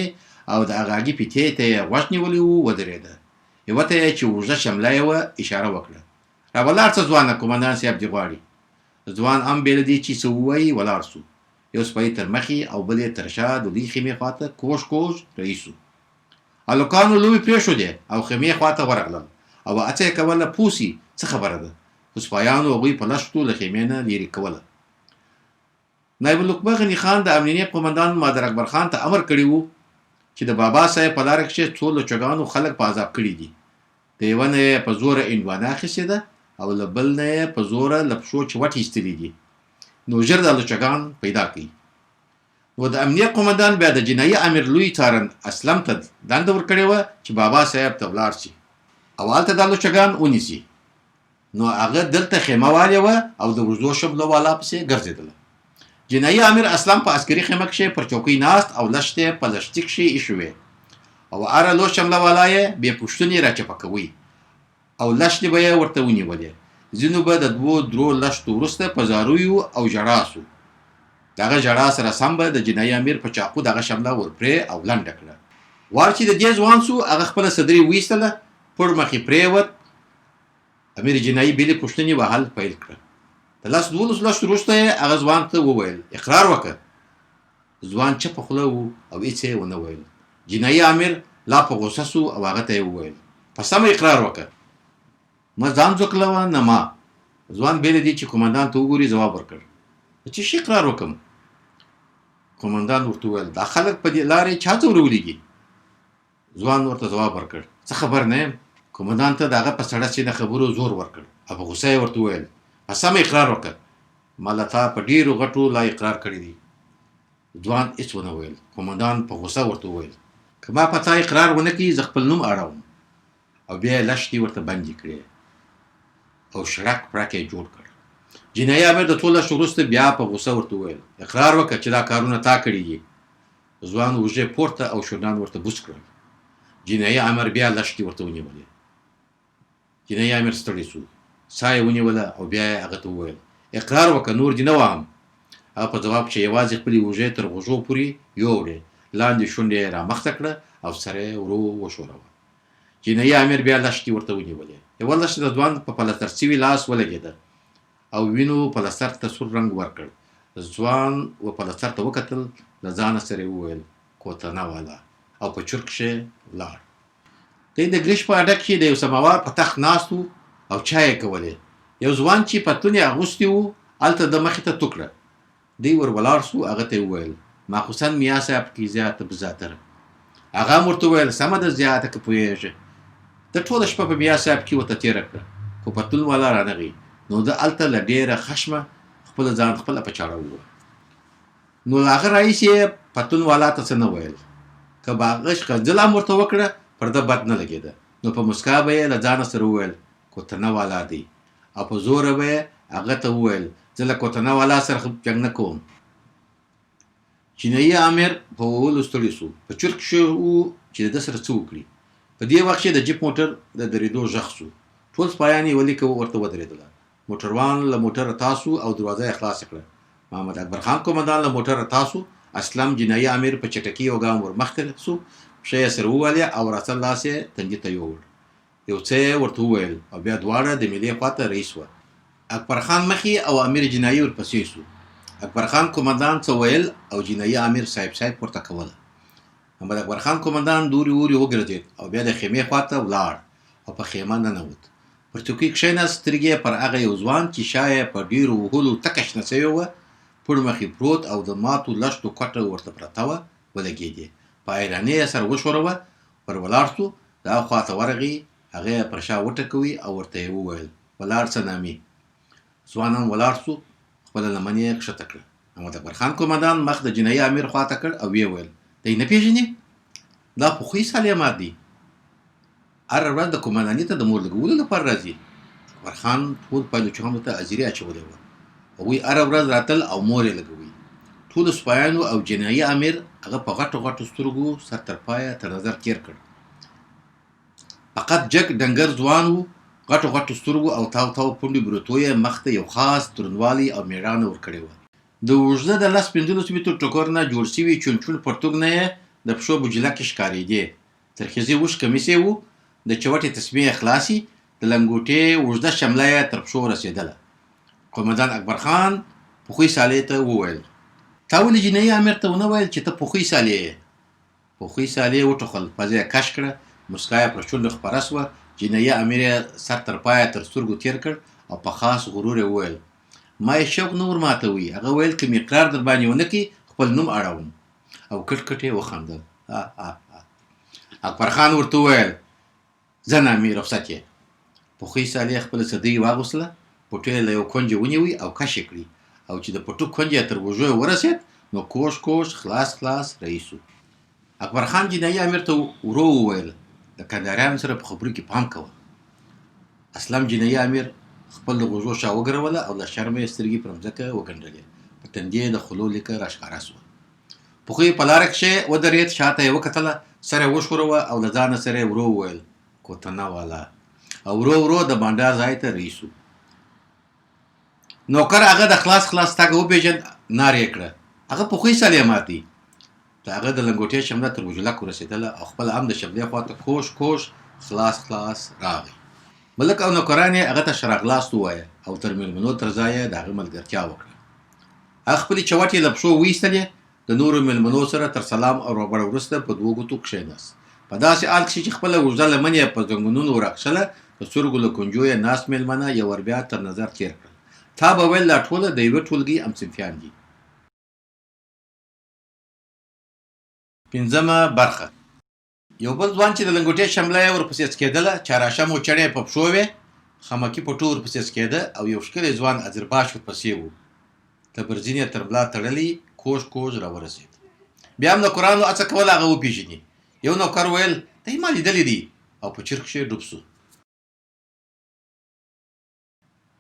او د هغاګي پیتې ته یې غوږ نیولی و ودرېده. یوه ته یې چې اوږده شمله یې وه اشاره وکړه: را ولاړ څه ځوانه، قومندان صاحب دې غواړي. ځوان هم بې له دې چې څه ووایي ولاړ سو. یو سپی تر مخې او بل یې تر شا د دوی خیمې خواته کوږ کوږ رهي سو. هلکانو لوبې پرېښودې او خیمې خواته ورغلل او هڅه یې کوله پوه سي څه خبره ده، خو سپایانو هغوی په لښتو له خیمې نه لرې کوله. نایب الحکومه غني خان د امنیې قومندان مادر اکبر خان ته امر کړی و چې د بابا صاحب په لاره کښې څو لچګانو خلک په عذاب کړي دي. د یوه نه یې په زوره هندوانه اخیستې ده او له بل نه یې په زوره له پښو چوټ ایستلي دي. نو ژر دا لچګان پیدا کړي. نو د امنیه قومندان بیا د جنایي امیر لوی څارن اسلم ته دنده ورکړې وه چې بابا صاحب ته ولاړ شي او هلته دا لچګان ونیسي. نو هغه دلته خیمه والیوه او د وږدو شملو والا پسې ګرځېدله. جنایي امیر اسلم په عسکري خیمه کښې پر چوکۍ ناست او لښتې په لښتي کښې ایښې وې او هره لو شمله والا یې بې پوښتنې راچپه کوي او لښتې به یې ورته ونیولې. ځینو به د 2-3 لښتو وروسته په زارویو او ژړا سو. دغه ژړا سره سم به د جنایي امیر په چاقو دغه شمله ورپرې او لنډه کړه. وار چې د دې ځوان سو هغه خپله صدري ویستله، پړ مخې پرېوت. امیر جنایي بېلې پوښتنې وهل پیل کړه. د 10-12 لښتو وروسته یې هغه ځوان ته وویل اقرار وکړه. ځوان چپه خوله و او هېڅ یې ونه ویل. جنایي امیر لا په غوسه سو او هغه ته یې وویل په سمه اقرار وکړه. ما ځان ځوکلوه نه ما. ځوان بې له دې چې قومندان ته وګوري ځواب ورکړ چې څه اقرار وکړم. قومندان ورته وویل دا خلک په دې لارې چا ځورولیږي. ځوان ورته ځواب ورکړ څه خبر نه یم. قومندان ته د هغه په سړه سینه خبرو زور ورکړ او په غوسه یې ورته وویل په سمه اقرار وکړه. ما له تا په ډېرو غټو لا اقرار کړی دی. ځوان هېڅ ونه ویل. قومندان په غوسه ورته وویل که ما په تا اقرار ونه کړي زه خپل نوم اړوم. او بیا یې لښتې ورته بندې کړې او شړک پړک یې جوړ کړ. جنایي امیر د څو لښتو وروسته بیا په غوسه ورته وویل اقرار وکړه چې دا کارونه تا کړي دي. ځوان اوږې پورته او شونډان ورته بوڅ کړل. جنایي امیر بیا لښتې ورته ونیولې. جنایي امیر ستړی سو، ساه یې ونیوله او بیا یې هغه ته وویل اقرار وکړه نور دې نه وهم. هغه په ځواب چې یوازې خپلې اوږې تر غوږو پورې یوړې، لاندې شونډې یې رامخته کړه او سر یې ورو وښوراوه. جنایي امیر بیا لښتې ورته ونیولې. یوه لښتې د ځوان په پلستر سوي لاس ولګېده او وینو پلستر ته سور رنګ ورکړ. ځوان و پلستر ته وکتل، له ځانه سره یې وویل کوتنه والا او په چرک کښې ولاړ. دی د ګریش په اډه کښې د یو سماوار په تخت ناست و او چای یې کولې. یو ځوان چې پتلون یې اغوستی و هلته د مخې ته تو کړه. دی ور ولاړ سو، هغه ته یې وویل ماخوسن میا صاحب کې زیاته بزاتره. هغه هم ورته وویل سمه ده زیاته که پوهېږې. د ټوله شپه په میا صاحب کې ورته تېره کړه خو پتلون والا رانغی. نو ده هلته له ډېره خشمه خپله ځان خپله په چاړه ووه. نو له هغه راهیسې یې پتلون والا ته څه نه ویل. که به هغه ښکنځل هم ورته وکړه پر ده بد نه لګېده. نو په مسکا به یې له ځانه سره وویل کوتنه والا دی او په زوره به یې هغه ته وویل زه له کوتنه والا سره جنګ نه کوم. جنایي امیر په وولو ستړی سو، په چرک کښې و چې د ده سره څه وکړي. په دې وخت کې د جیپ موټر د درېدو غږ سو. ټول سپایان یې ولیکه ورته ودرېدله. موټروان له موټره تاسو او دروازه یې خلاصه کړه. محمد اکبر خان قومندان له موټره تاسو. اسلم جنایي امیر په چټکۍ یو ګام ور مخته سو، پښه یې سره ووهلې او راسه لاس یې تندي ته یووړ. یو څه یې ورته وویل او بیا دواړه د مېلې خواته رهي سوه. اکبر خان مخې او امیر جنایي ورپسې سو. اکبر خان قومندان څه ویل او جنایي امیر صاحب پورته کوله. محمد اکبر خان قومندان دوري ووري وګرځېد او بیا د خیمې خواته ولاړ او په خیمه ننوت. پر چوکۍ کښېناست، سترګې یې پر هغه یو ځوان چې شا یې په ډېرو وهلو تکه شنه سوې وه پړ مخې پروت او د ماتو لښتو کوټه ورته پرته وه ولګېدې. په حیرانۍ یې سر وښوروه. ور ولاړ سو، د هغه خواته ورغی، هغه یې پر شا وټکوي او ورته یې وویل ولاړ شه نامي. ځوان هم ولاړ سو، خپله لمن یې کښته کړه. محمد اکبر خان قومندان مخ د جنایي امیر خواته کړ او ویې ویل دی نه پېژنې؟ دا پخوي سلیمات دی، هره ورځ د قومنداني ته د مور لګولو لپاره راځي. اکبر خان ټول پایلوچانو ته حاضري اچولې وه. هغوی هره ورځ راتل او مور یې لګوي. ټولو سپایانو او جنایي امیر هغه په غټو غټو سترګو سر تر پایه تر نظر تېر کړ. فقط جګ ډنګر ځوان و، غټو غټو سترګو او تاو تاو پونډې بروتو یې مخ ته یو خاص دروندوالی او مېړانه ورکړې وه. د اوږده د 10-15 مترو ټوکر نه جوړ سوي چونچون پرتوګ نه یې د پښو بجلکې ښکارېدې. ترخیزي اوږد کمیس یې و، د چوټې تسمې یې خلاصې، د لنګوټې اوږده شمله یې تر پښو رسېدله. قومندان اکبر خان پخوي سالې ته وویل تا ولې جنایي امیر ته ونه ویل چې ته پخوي سالې یې؟ پخوي سالې وټوخل، پزه یې کش کړه، مسکا یې پر شونډو خپره سوه. جنایي امیر یې سر تر پایه تر سترګو تېر کړ او په خاص غرور یې وویل ما یې شوق نه ور ماتوي. هغه ویل که مې اقرار در باندې ونه کړي خپل نوم اړوم. او کټ کټ یې وخندل. اکبر خان ورته وویل ځه نامي رخصت یې. پخوي سالې خپله صدۍ واغوستله، پټو یې له یو کونجه ونیوی او کش یې کړي او چې د پټو کونج یې تر اوږو ورسېد نو کوش کوش خلاص خلاص رهي سو. اکبر خان جنایي امیر ته ورو وویل د کندهاریانو سره په خبرو کې پام کوه. اسلم جنایي امیر خپل د غوږو شا وګروله او له شرمه یې سترګې پر مځکه وګنډلې. په تندي یې د خولو لیکه راښکاره سوه. پخوي په لاره کښې ودرېد، شاته یې وکتله، سر یې وښوروه او له ځانه سره یې ورو وویل کوتنه والا او ورو ورو د بانډار ځای ته رهي سو. نوکر هغه د خلاص تاګه وپېژند، نار یې کړه. هغه په خوی سلیمات دی. د هغه د لنګوټې شمله تر وجلک ورسېدله او خپل هم د شبلې خواته کوش خلاص راغی. ملک او نوکران یې هغه ته شراغلاست ووایه او تر مېلمنو تر ځایه د هغه ملګرتیا وکړه. هغه خپلې چوټې له پښو وایستلې، د نورو مېلمنو سره تر سلام او ربړ وروسته په 2 ګوتو کښېناست. په داسې حال کښې چې خپله اوږده لمن یې په زنګونونو ورکښله، د سترګو له کونجو یې ناست مېلمانه یو ور بیا تر نظر تېر کړل. تا به ویل دا ټوله د یوې ټولګۍ همصنفیان دي. 5مه برخه. یو بل ځوان چې د لنګوټې شمله یې ورپسې څکېدله، چاراشم و چڼې په پښو وې، خمکي پټو ورپسې څکېده او یو ښکلی ځوان ازرباش ورپسې و. تبرزین یې تر ملا تړلی کوږ راورسېد. بیا هم نوکرانو هڅه کوله هغه وپېژني. یو نوکر ویل دی ما لیدلی دی او په چرک کښې ډوب سو.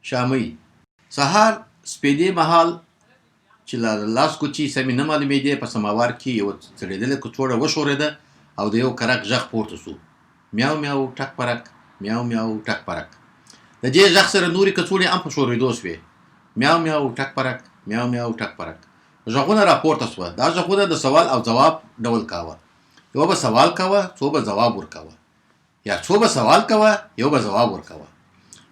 شامۍ. سهار سپېدې مهال چې له لاس کوچي سمې نه معلومېدې، په سماوار کې یوه څړېدلې کڅوړه وښورېده او د یو کرک غږ پورته سو. میاو میاو ټک پرک، میاو میاو ټک پرک. د دې غږ سره نورې کڅوړې هم په شورېدو سوې. میاو میاو ټک پرک، میاو میاو ټک پرک. غږونه راپورته سوه. دا غږونه د سوال او ځواب ډول کاوه. یو به سوال کوه، څو به ځواب ورکوه، یا څو به سوال کوه، یو به ځواب ورکوه.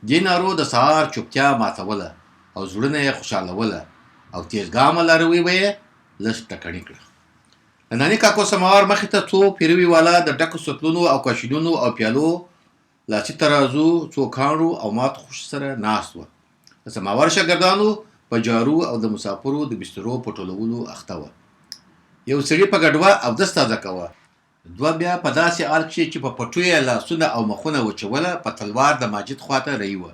دې نارو د سهار چوپتیا ماتوله او زړونه یې خوشحالوله او تیز ګامه لاروي به یې لږ ټکني کړه. د ناني کاکو سماوار مخې ته څو پیروي والا د ډکو سطلونو او کاشینونو او پیالو، لاسي ترازو، څو کاڼو او مات خوش سره ناست وه. د سماوار شاګردانو په جارو او د مسافرو د بسترو په ټولولو اخته وه. یو سړي په ګډوه اودس تازه کوه. دوه بیا په داسې حال کښې چې په پټو یې لاسونه او مخونه وچوله، په تلوار د ماجد خواته رهي وه.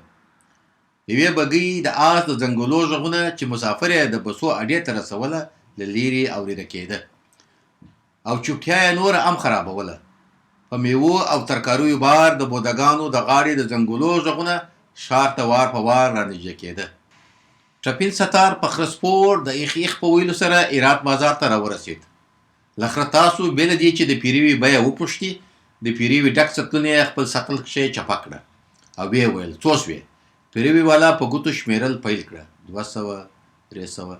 یوې بګۍ د آس د ځنګلو غږونه چې مسافر یې د بسو اډې ته رسوله، له لرې اورېده کېده او چوپتیا یې نوره هم خرابوله. په میوو او ترکاریو بار د بودګانو د غاړې د ځنګلو غږونه ښار ته وار په وار رانږدې کېده. ټپین ستار په خره سپور د ایخ په ویلو سره هرات بازار ته راورسېد. له خره تاسو بې له دې چې د پیروي بیه وپوښتي، د پیروي ډک سطلونه یې خپل سطل کښې چپه کړه او ویې ویل څو سوې. پیروي والا په ګوتو شمېرل پیل کړه. 200 300.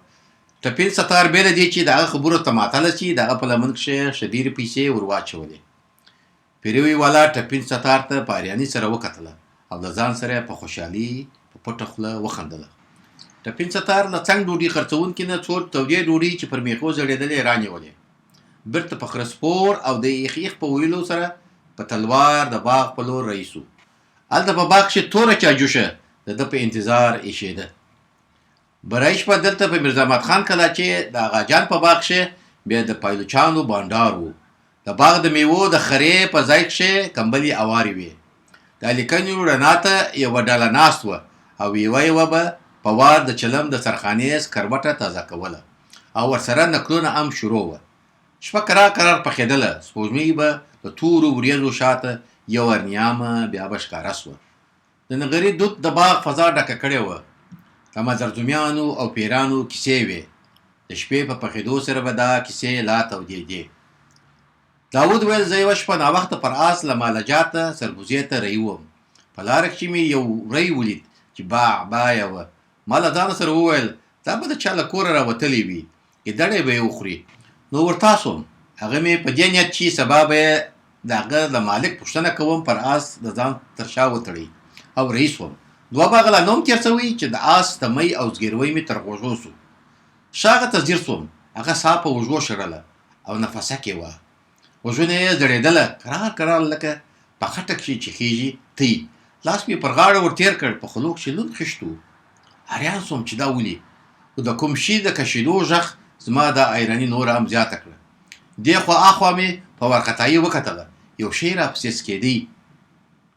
ټپین ستار بې له دې چې د هغه خبرو ته ماتله شي، د هغه په لمن کښې ښه ډېرې پیسې ور واچولې. پیروي والا ټپین ستار ته په اریاني سره وکتله او د ځان سره په خوشحالي په پټه خوله وخندله. ټپین ستار له څنګ ډوډۍ خرڅوونکي نه څو تودې ډوډۍ چې پر میخو زړېدلې رانیولې. بیرته په خره سپور او د ایخ په ویلو سره په تلوار د باغ په لور رهي سو. هلته په باغ کښې توره چاجوشه د ده په انتظار ایښېده. برای شپه دلته په میرزاحمد خان کلا چې د آغاجان په باغ کښې بیا د پایلوچانو بانډار و. د باغ د میوو د خرې په ځای کښې کمبلې اوارې وې. د لیکنیو رڼا ته یوه ډله ناست وه او یوه به په وار د چلم د سرخانې سکروټه تازه کوله او ورسره نکلونه هم شروع وه. شپه کرار پخېدله. سپوږمۍ به د تورو وریځو شاته یو ورنیامه بیا به ښکاره سوه. د نغري دود د باغ فضا ډکه کړې وه. د مزرزمیانو او پیرانو کیسې وې. د شپې په پخېدو سره به دا کیسې لا تودېدې. داود ویل زه یوه شپه ناوخته پر آس له مالجاته سربوزې ته رهي وم. په لاره کښې مې یو وری ولید چې باعبایه وه. ما له ځانه سره وویل دا به د چا له کوره راوتلی وي، ګیدړی به یې وخوري. نو ورتا سوم. هغه مې په دې نیت چې سبا به یې د هغه د مالک پوښتنه کوم، پر آس د ځان تر شا وتړی او رهي سوم. 2 باغله نوم تېر شوی چې د آس تمۍ او زګیروی مې تر غوږو سو. شاغه ته ځیر سوم. هغه ساه په اوږو شړله او نفسه کې وه. غوږونه یې زړېدله، کرار لکه په خټه کښې چې خېږي تی. لاس مې پر غاړه ور تېر کړ. په خولو کښې لوند خیشت و. حیران سوم چې دا ولې. خو د کوم شي د کشېدو غږ زما دا حیراني نوره هم زیاته کړه. دې خوا اخوا مې په وارخطایي وکتله. یو شی راپسې سکېدی.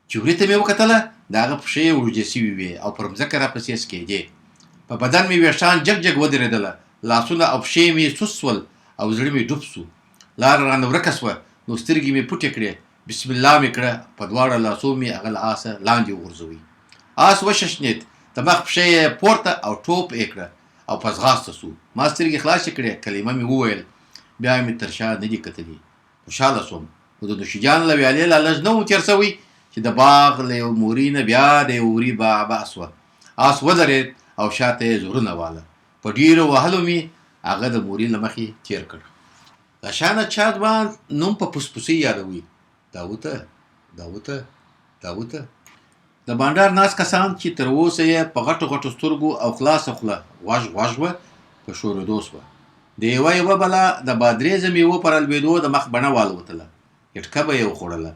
چې ورې ته مې وکتله، د هغه پښې اوږدې سوي وې او پر مځکه راپسې سکېدې. په بدن مې ویښتان جګ ودرېدله. لاسونه او پښې مې سوس سول او زړه مې ډوب سو. لاره رانه ورکه سوه. نو سترګې مې پټې کړې. بسم الله مې کړه. په دواړه لاسو مې هغه له آسه لاندې وغورځوئ. آس وششنېد. د مخ پښې یې پورته او ټوپ یې کړه او په ځغاسته سو. ما سترګې خلاصې کړې. کلمه مې وویل. بیا مې تر شا نه دي کتلي. خوشحاله سوم. خو د نوشیجان له ویالې لا لږ نه و تېر سوی چې د باغ له یو موري نه بیا د یو وري باعبا سوه. آس ودرېد او شاته یې زورونه واله. په ډېرو وهلو مې هغه د موري له مخې تېر کړ. د شانه چا ځوان نوم په پسپسي یادوي. داوته د بانډار ناست کسان چې تر اوسه یې په غټو غټو سترګو او خلاصه خوله غوږ وه په شورېدو سوه. د یوه بله د بادرېزه میوو پر البېدو د مخ بڼه والوتله. اټکه به یې وخوړله.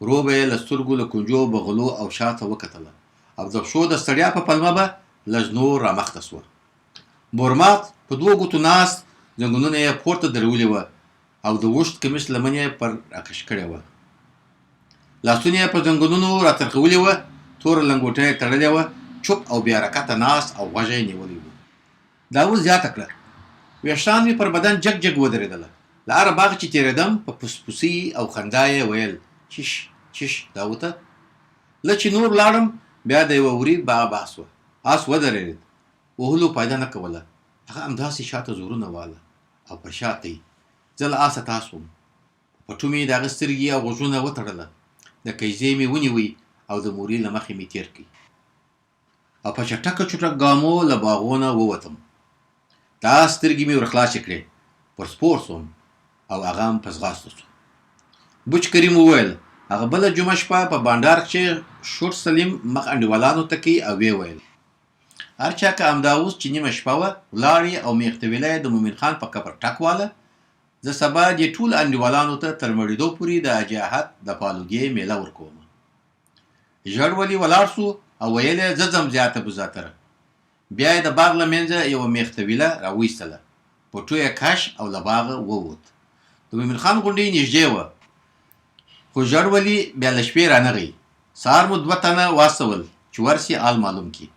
ورو به یې له سترګو له کنجو بغلو او شاته وکتله او د پښو د ستړیا په پلمه به لږ نور رامخته سوه. بورمات په 2 ګوتو ناست، زنګونونه یې پورته درولي وه او د اوږد کمیس لمن یې پر راکش کړې وه. لاسونه یې په زنګونونو راترخولي وه، توره لنګوټه یې تړلې وه، چوپ او بې حرکته ناست او غوږ یې نیولی و. دا اوس زیاته کړه. ویښتان مې پر بدن جګ جګ ودرېدله. له هره باغ چې تېرېدم په پسپسي او خندا یې ویل چش داوته. له چې نور لاړم بیا د یوه وري بحث وه. آس ودرېد، وهلو پیدا نه کوله. هغه همداسې شاته زورونه واله او پر شاته یې. زه له آسه تاس وم. په پټو مې د هغه سترګې او غوږونه وتړله. د کیسې مې ونیوی او د موري له مخې مې تېر کړي او په چټکه ګامو له باغونه ووتم. دا سترګې مې ورخلاصې کړې. پر سپور سوم او هغه هم په ځغاسته سو. بوچ کریم وویل هغه بله جمعه شپه په بانډار کې شور سلیم مخ انډیوالانو ته کوي او ویې ویل هر چا که همدا اوس چې نیمه شپه وه ولاړې او میختویله یې د مومن خان په قبر ټک واله. زه سبا دې ټولو انډیوالانو ته تر مړېدو پورې د اجاحت د پالوګې میله ورکوم. ژړ ولي ولاړ سو او ویل یې زه ځم زیاته بزاتره. بیا یې د باغ له منځه یوه میختویله راویستله. پټو یې کش او له باغه ووت. د مومن خان غونډۍ نږدې وه، خو ژړ ولي بیا له شپې رانغی. سهار مو 2 تنه واستول چې ورسي آل معلوم کړي.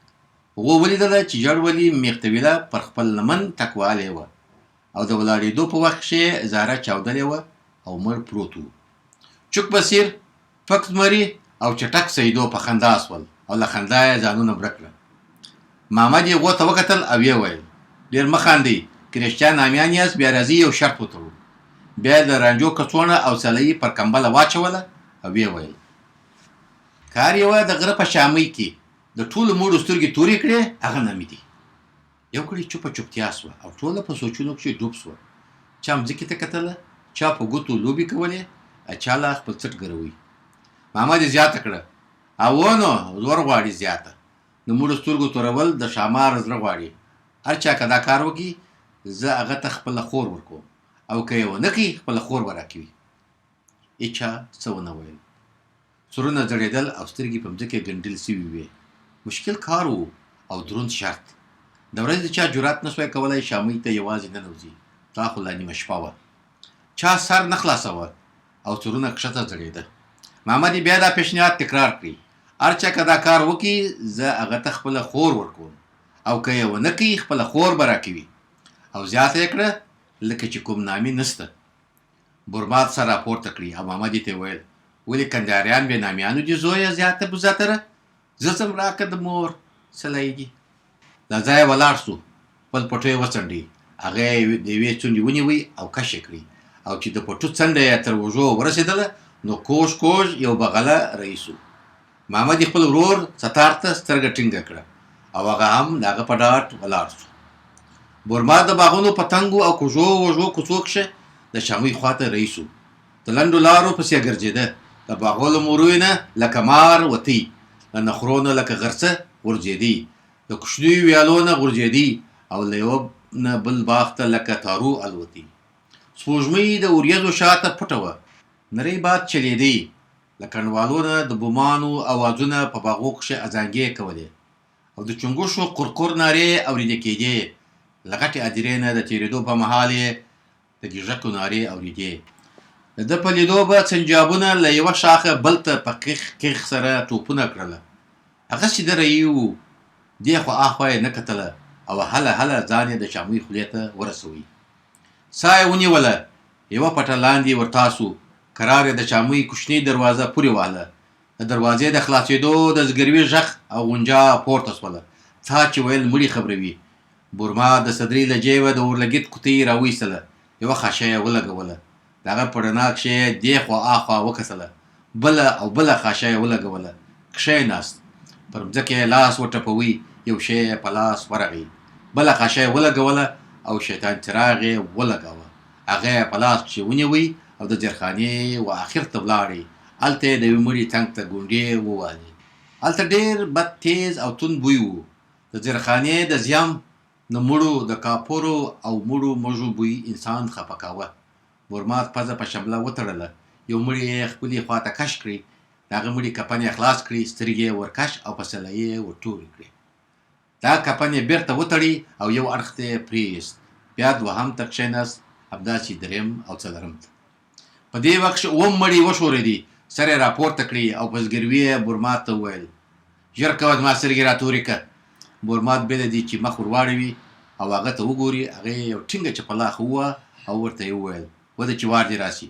هغو ولیدله چې ژړ ولي میختویله پر خپل لمن ټکوالی وه او د ولاړېدو په وخت کښې زاره چاودلې وه او مړ پروت و. چوک بصیر، فک زمري او چټک سیدو په خندا سول او له خندا یې ځانونه مړه کړه. محمد یې غو ته وکتل او یې ویل ډېر مه خاندئ، که رښتیا نامیان یاست بیا راځئ یو شرط وتړو. بیا یې د رانجو کڅوړه او سلۍ پر کمبله واچوله او ویې ویل کار یې وه د غره په شامۍ کې د ټولو مړو سترګې تورې کړې هغه نامې دي. یو کړي چوپتیا سوه او ټوله په سوچونو کښې ډوب سوه. چا مځکې ته کتله، چا په ګوتو لوبې کولې، چا لا خپل څټ ګروي. محمد یې زیاته کړه او نو زور غواړي زیاته. د مړو سترګو تورول د ښامار زړه غواړي. هر چا که دا کار وکړي زه هغه ته خپله خور ورکوم او که یې ونه کړي خپله خور به راکوي. هېچا څه ونه ویل. سرونه ځړېدل او سترګې په مځکې ګنډل سوي وې. مشکل کار و او دروند شرط. د ورځې چا جرات نه سوی کولی شامۍ ته یوازې ننوځي. دا خو لا نیمه شپه وه. چا سر نه خلاصوه او سرونه کښته ځړېده. محمد بیا دا پیشنهاد تکرار کړي هر چا که دا کار وکړي زه هغه ته خپله خور ورکوم او که یې ونه کړي خپله خور به راکوي. او زیاته یې کړه لکه چې کوم نامي نسته. برمات سر راپورته کړي او محمد ته ویل ولې کندهاریان بې نامیانو دي زویه زیاته بزاتره. زه ځم راکه د مور سلیږي. دا ځای ولاړ سو، خپل پټو یې وڅنډي. هغه یې د یوې څونډې ونیوی او کش یې کړي او چې د پټو څنډه یې تر اوږو ورسېدله نو کوږ یو بغله رئیسو. محمد یې خپل ورور ستار ته سترګه ټینګه کړه او هغه هم د هغه په ډاډ ولاړ سو. بورما د باغونو په تنګو او کوږو وږو کوڅو کښې د شامۍ خواته رئیسو. د لنډو لارو پسې ګرځېده. د باغو له مورویو نه لکه مار وتی، له نخرو نه لکه غرڅه غورځېدی، د کوچنیو ویالو نه غورځېدی او له یوه نه بل باغ ته لکه تارو الوتي. سپوږمۍ د وریځو شاته پټه وه. نری باد چلېدی. له کنډوالو نه د بومانو اوازونه په باغو کښې ازانګې کولې او د چنګوښو قرقر نارې اورېدې کېدې. له غټې هدیرې نه د تېرېدو په مهال یې د ګیژکو نارې اورېدې. د ده په لیدو به سنجابونه له یوه شاخه بل ته په کیخ سره ټوپونه کړله. هغسې د رهي و. دې خوا اخوا یې نه کتله او هله ځان یې د شامۍ خولې ته ورسوي. ساه یې ونیوله. یوه پټه لاندې ورتاسو. کرار یې د شامۍ کوچنۍ دروازه پورې واله. د دروازې د خلاصېدو د زګروي غږ او غونجا پورته سوله. څا چې ویل مړي خبروي. بورما د صدرۍ له جیبه د اورلګیت کوتۍ راویستله. یوه خاشه یې ولګوله. د هغه په رڼا کښې یې دې خوا اخوا وکتله. بله خاشه یې ولګوله. کښېناست. پر مځکه یې لاس وټپوي. یو شی په لاس ورغی، بله خاشه یې ولګوله او شیطان څراغ یې ولګاوه. هغه یې په لاس کښې ونیوی او د زیرخانې و اخر ته ولاړی. هلته یې د یوې مړي څنګ ته ګونډې ووهلې. هلته ډېر بد تیز او توند بوی و. د زیرخانې د زیم، د مړو د کاپرو او مړو مږو بوی انسان خفه کاوه. مورمات پزه په شمله وتړله. یو مړي یې خپلې خواته کش کړي. د هغه مړي کفن یې خلاص کړي، سترګې یې ورکش او په سلایې یې ورټولې کړې. دا کفن یې بېرته وتړي او یو اړخ ته یې پرېیست. بیا دوهم ته کښېناست، همداسې درېیم او څلورم ته. په دې وخت کښې اووم مړي وښورېدي. سر یې راپورته کړي او په زګیروي یې بورمات ته وویل: ژر کوه زما سترګې راتورې کړه. بورمات بې له دې چې مخ ور واړوي او هغه ته وګوري، هغه یې یو ټینګه چپلاخه ووهه او ورته یې وویل: وده چې وار دې راسي.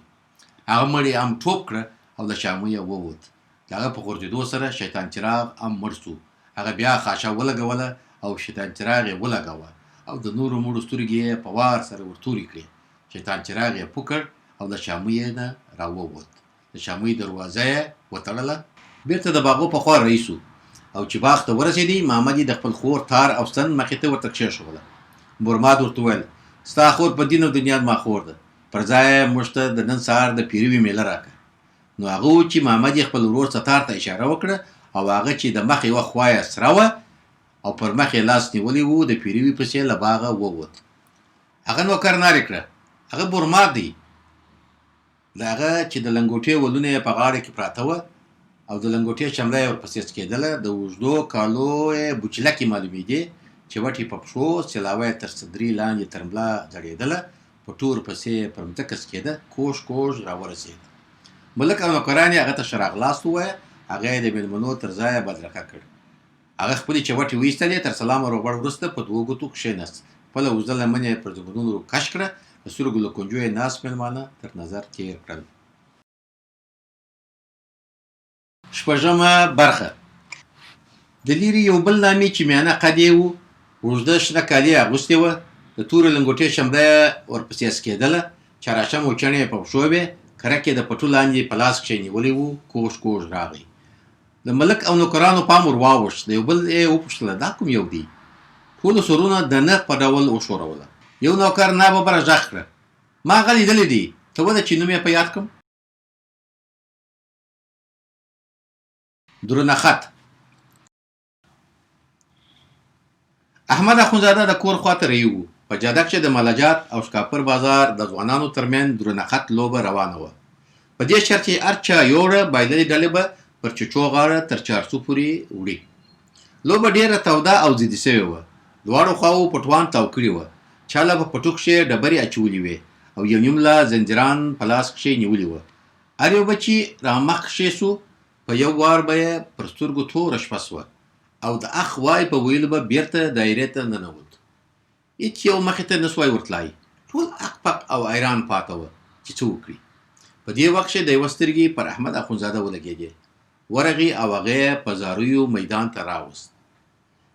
هغه مړی هم ټوپ کړه او له شامو یې ووت. د هغه په غورځېدو سره شیطان چراغ هم مړ سو. هغه بیا خاشه ولګوله او شیطان چراغ یې ولګاوه او د نورو مړو سترګې یې په وار سره ورتورې کړې. شیطان چراغ یې پوه کړ او د شامو یې نه راووت. د شاموی دروازه یې وتړله. بېرته د باغو په خوا رهي سو او چې باغ ته ورسېدی، محمد یې د خپل خور تار او ستن مخې ته ورته کښېښوله. بورمات ورته وویل: ستا خور په دین او دنیا زما خور ده، پر ځای یې موږ ته د نن سهار د پیروي میله راکړه. نو هغه و چې محمد یې خپل ورور ستار ته اشاره وکړه او هغه چې د مخ یوه خوا یې سره وه او پر مخ یې لاس نیولی و، د پیروي پسې له باغه ووت. هغه نوکر نارې کړه: هغه بورمات دی. د هغه چې د لنګوټې ولونه یې په غاړه کې پراته وه او د لنګوټې شمله یې ورپسې څکېدله. د اوږدو کالو یې بوچلکې معلومېدې چې وټې په پښو، سیلاوه یې تر صدري لاندې تر ملا ځړېدله. په ټور پسې پر مځکه سکېده. کوږ کوږ راورسېد. ملک او نوکران یې هغه ته ښه راغلاست ووایه. هغه یې د مېلمنو تر ځایه بدرګه کړ. هغه خپلې چوټې وایستلې. تر سلام او روغبړ وروسته په دوو ګوتو کښېناست. خپله اوږده لمن یې پر زنګونونو کش کړه. د سترګو له کونجو یې ناست مېلمانه تر نظر تېر کړل. شپږمه برخه. د لیرې یو بل نامي چې میانه قد یې و، اوږده شنه کالي یې اغوستې وه، د تورې لنګوټې شمله یې ورپسې سکېدله، چراچم او چڼې یې په پښو وې، کرک یې د پټو لاندې په لاس کښې نیولی و. کوږ کوږ راغی. د ملک او نوکرانو پام ور واوښت. د یو بل یې وپوښتله: دا کوم یو دی؟ ټولو سرونه د نه په ډول وښوروله. یو نوکر ناببره غږ کړه: ما هغه لیدلی دی. ته وده چې نوم یې په یاد کړم. درونه خط. احمد اخونزاده د کور خواته رهي و. په جاده کښې د ملجات او شکاپر بازار د ځوانانو ترمنځ درونه خط لوبه روانه وه. په دې شرط چې هر چا یوړه بایللې ډلې به پر چوچو غاړه تر چارسو پورې وړي. لوبه ډېره توده او ضدي سوې وه. دواړو خواوو پټوان تاو کړي وه. چا له په پټو کښې ډبرې اچولې وې او یو نیم له زنجیران په لاس کښې نیولي وه. هر یو به چې رامخ کښې سو، په یو وار به یې پر سترګو توره شپه سوه او د اخ وای په ویلو به بېرته دایرې ته ننوت. هېڅ یو مخې ته نه سوای ورتلای. ټول اق پق او حیران پاته وه چې څه وکړي. په دې وخت کښې د یوه سترګې پر احمد اخونزاده ولګېدې. ورغی او هغه یې په زاریو میدان ته راوست.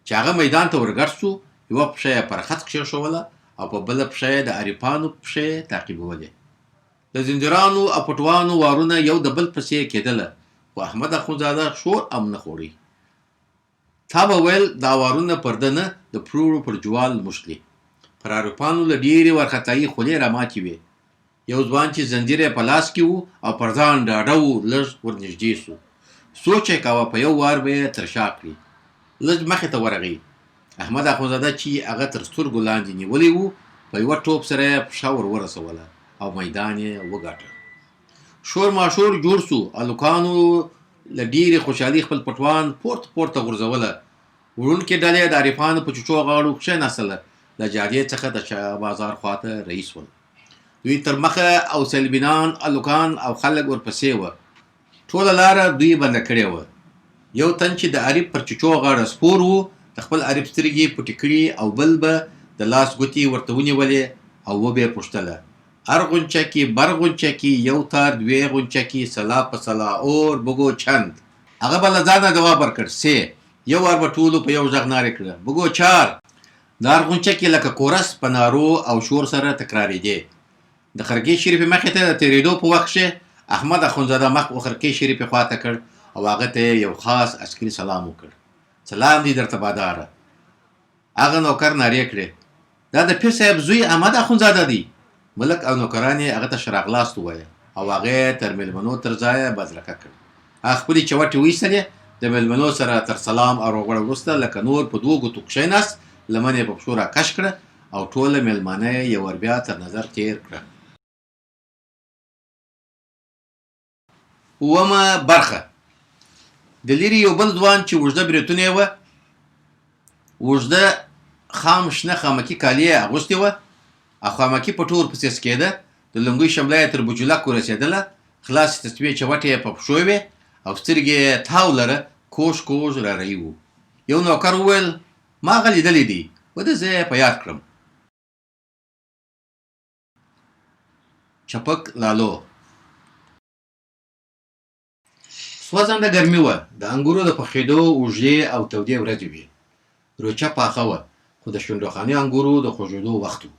چې هغه میدان ته ورګډ سو، یوه پښه یې پر خط کښېښوله او په بله پښه یې د عریفانو پښې تعقیبولې. د زنجیرانو او پټوانو وارونه یو د بل پسې کېدله، خو احمد اخونزاده شور هم نه خوړی. تا به ویل دا وارونه پر ده نه، د پړوړو پر جوال موښتلي. پر عریفانو له ډېرې وارخطایي خولې راماتې وې. یو ځوان چې زنجیر یې په لاس کې و او پر ځان ډاډه و، لږ ورنږدې سو. سوچ یې کاوه په یو وار به یې تر شا کړي. لږ مخې ته ورغی. احمد اخونزاده چې هغه تر سترګو لاندې نیولی و، په یوه ټوپ سره یې پښه ور ورسوله او میدان یې وګاټه. شور ماشور جوړ سو. هلکانو له ډېرې خوشحالي خپل پټوان پورته پورته غورځوله. وړونکې ډلې د عریفانو په چوچو غاړو کښېناستله. له جادې څخه د شاه بازار خواته رهي سول. دوی تر مخه او سیلبینان، هلکان او خلک ورپسې وه. ټوله لاره دوی بنده کړې وه. یو تن چې د عریف پر چوچو غاړه سپور و، د خپل عریف سترګې پټې کړي او بل به د لاس ګوتې ورته ونیولې او وبه یې پوښتله: هر غونچکې بر غونچکې، یو تار دوې غونچکې، سلا په سلا اور بګو چند. هغه به له ځانه ځواب ورکړ: سې. یو وار به ټولو په یو غږ نارې کړه: بګو چار. د هر غونچکې لکه کورس په نارو او شور سره تکرارېدې. د خرګې شریفې مخې ته د تېرېدو په وخت کښې احمد اخونزاده مخ و خرګې شریفې خواته کړ او هغه ته یو خاص عسکري سلام وکړ. سلام دې درته باداره. هغه نوکر نارې کړې دا د پیر صاحب زوی احمد اخندزاده دی. ملک او نوکران یې هغه ته ښه راغلاست ووایه او هغه یې تر مېلمنو تر ځایه بدرګه کړ. هغه خپلې چوټې وایستلې، د مېلمنو سره تر سلام او روغبړ وروسته لکه نور په 2 ګوتو کښېناست، لمن یې په پښو راکش کړه او ټوله مېلمانه یې یو ور بیا تر نظر تېر کړه. اوومه برخه. د لرې یو بل ځوان چې اوږده برېتونه یې وه، اوږده خام شنه خامکي کالي یې اغوستې وه او خامکي په ټور پسې سکېده، د لنګۍ شمله یې تر بجولک ورسېدله، خلاصې تسبې چوټې یې په پښو وې او سترګې یې تاو لره کوږ کوږ رارهي وو. یو نوکر وویل ما هغه لیدلی دی، وده زه یې په یاد کړم. چپک لالو. سوځنده ګرمي وه، د انګورو د پخېدو اوږدې او تودې ورځې وې. روچه پاخه وه، خو د شونډوخاني انګورو د خوږېدو وخت و.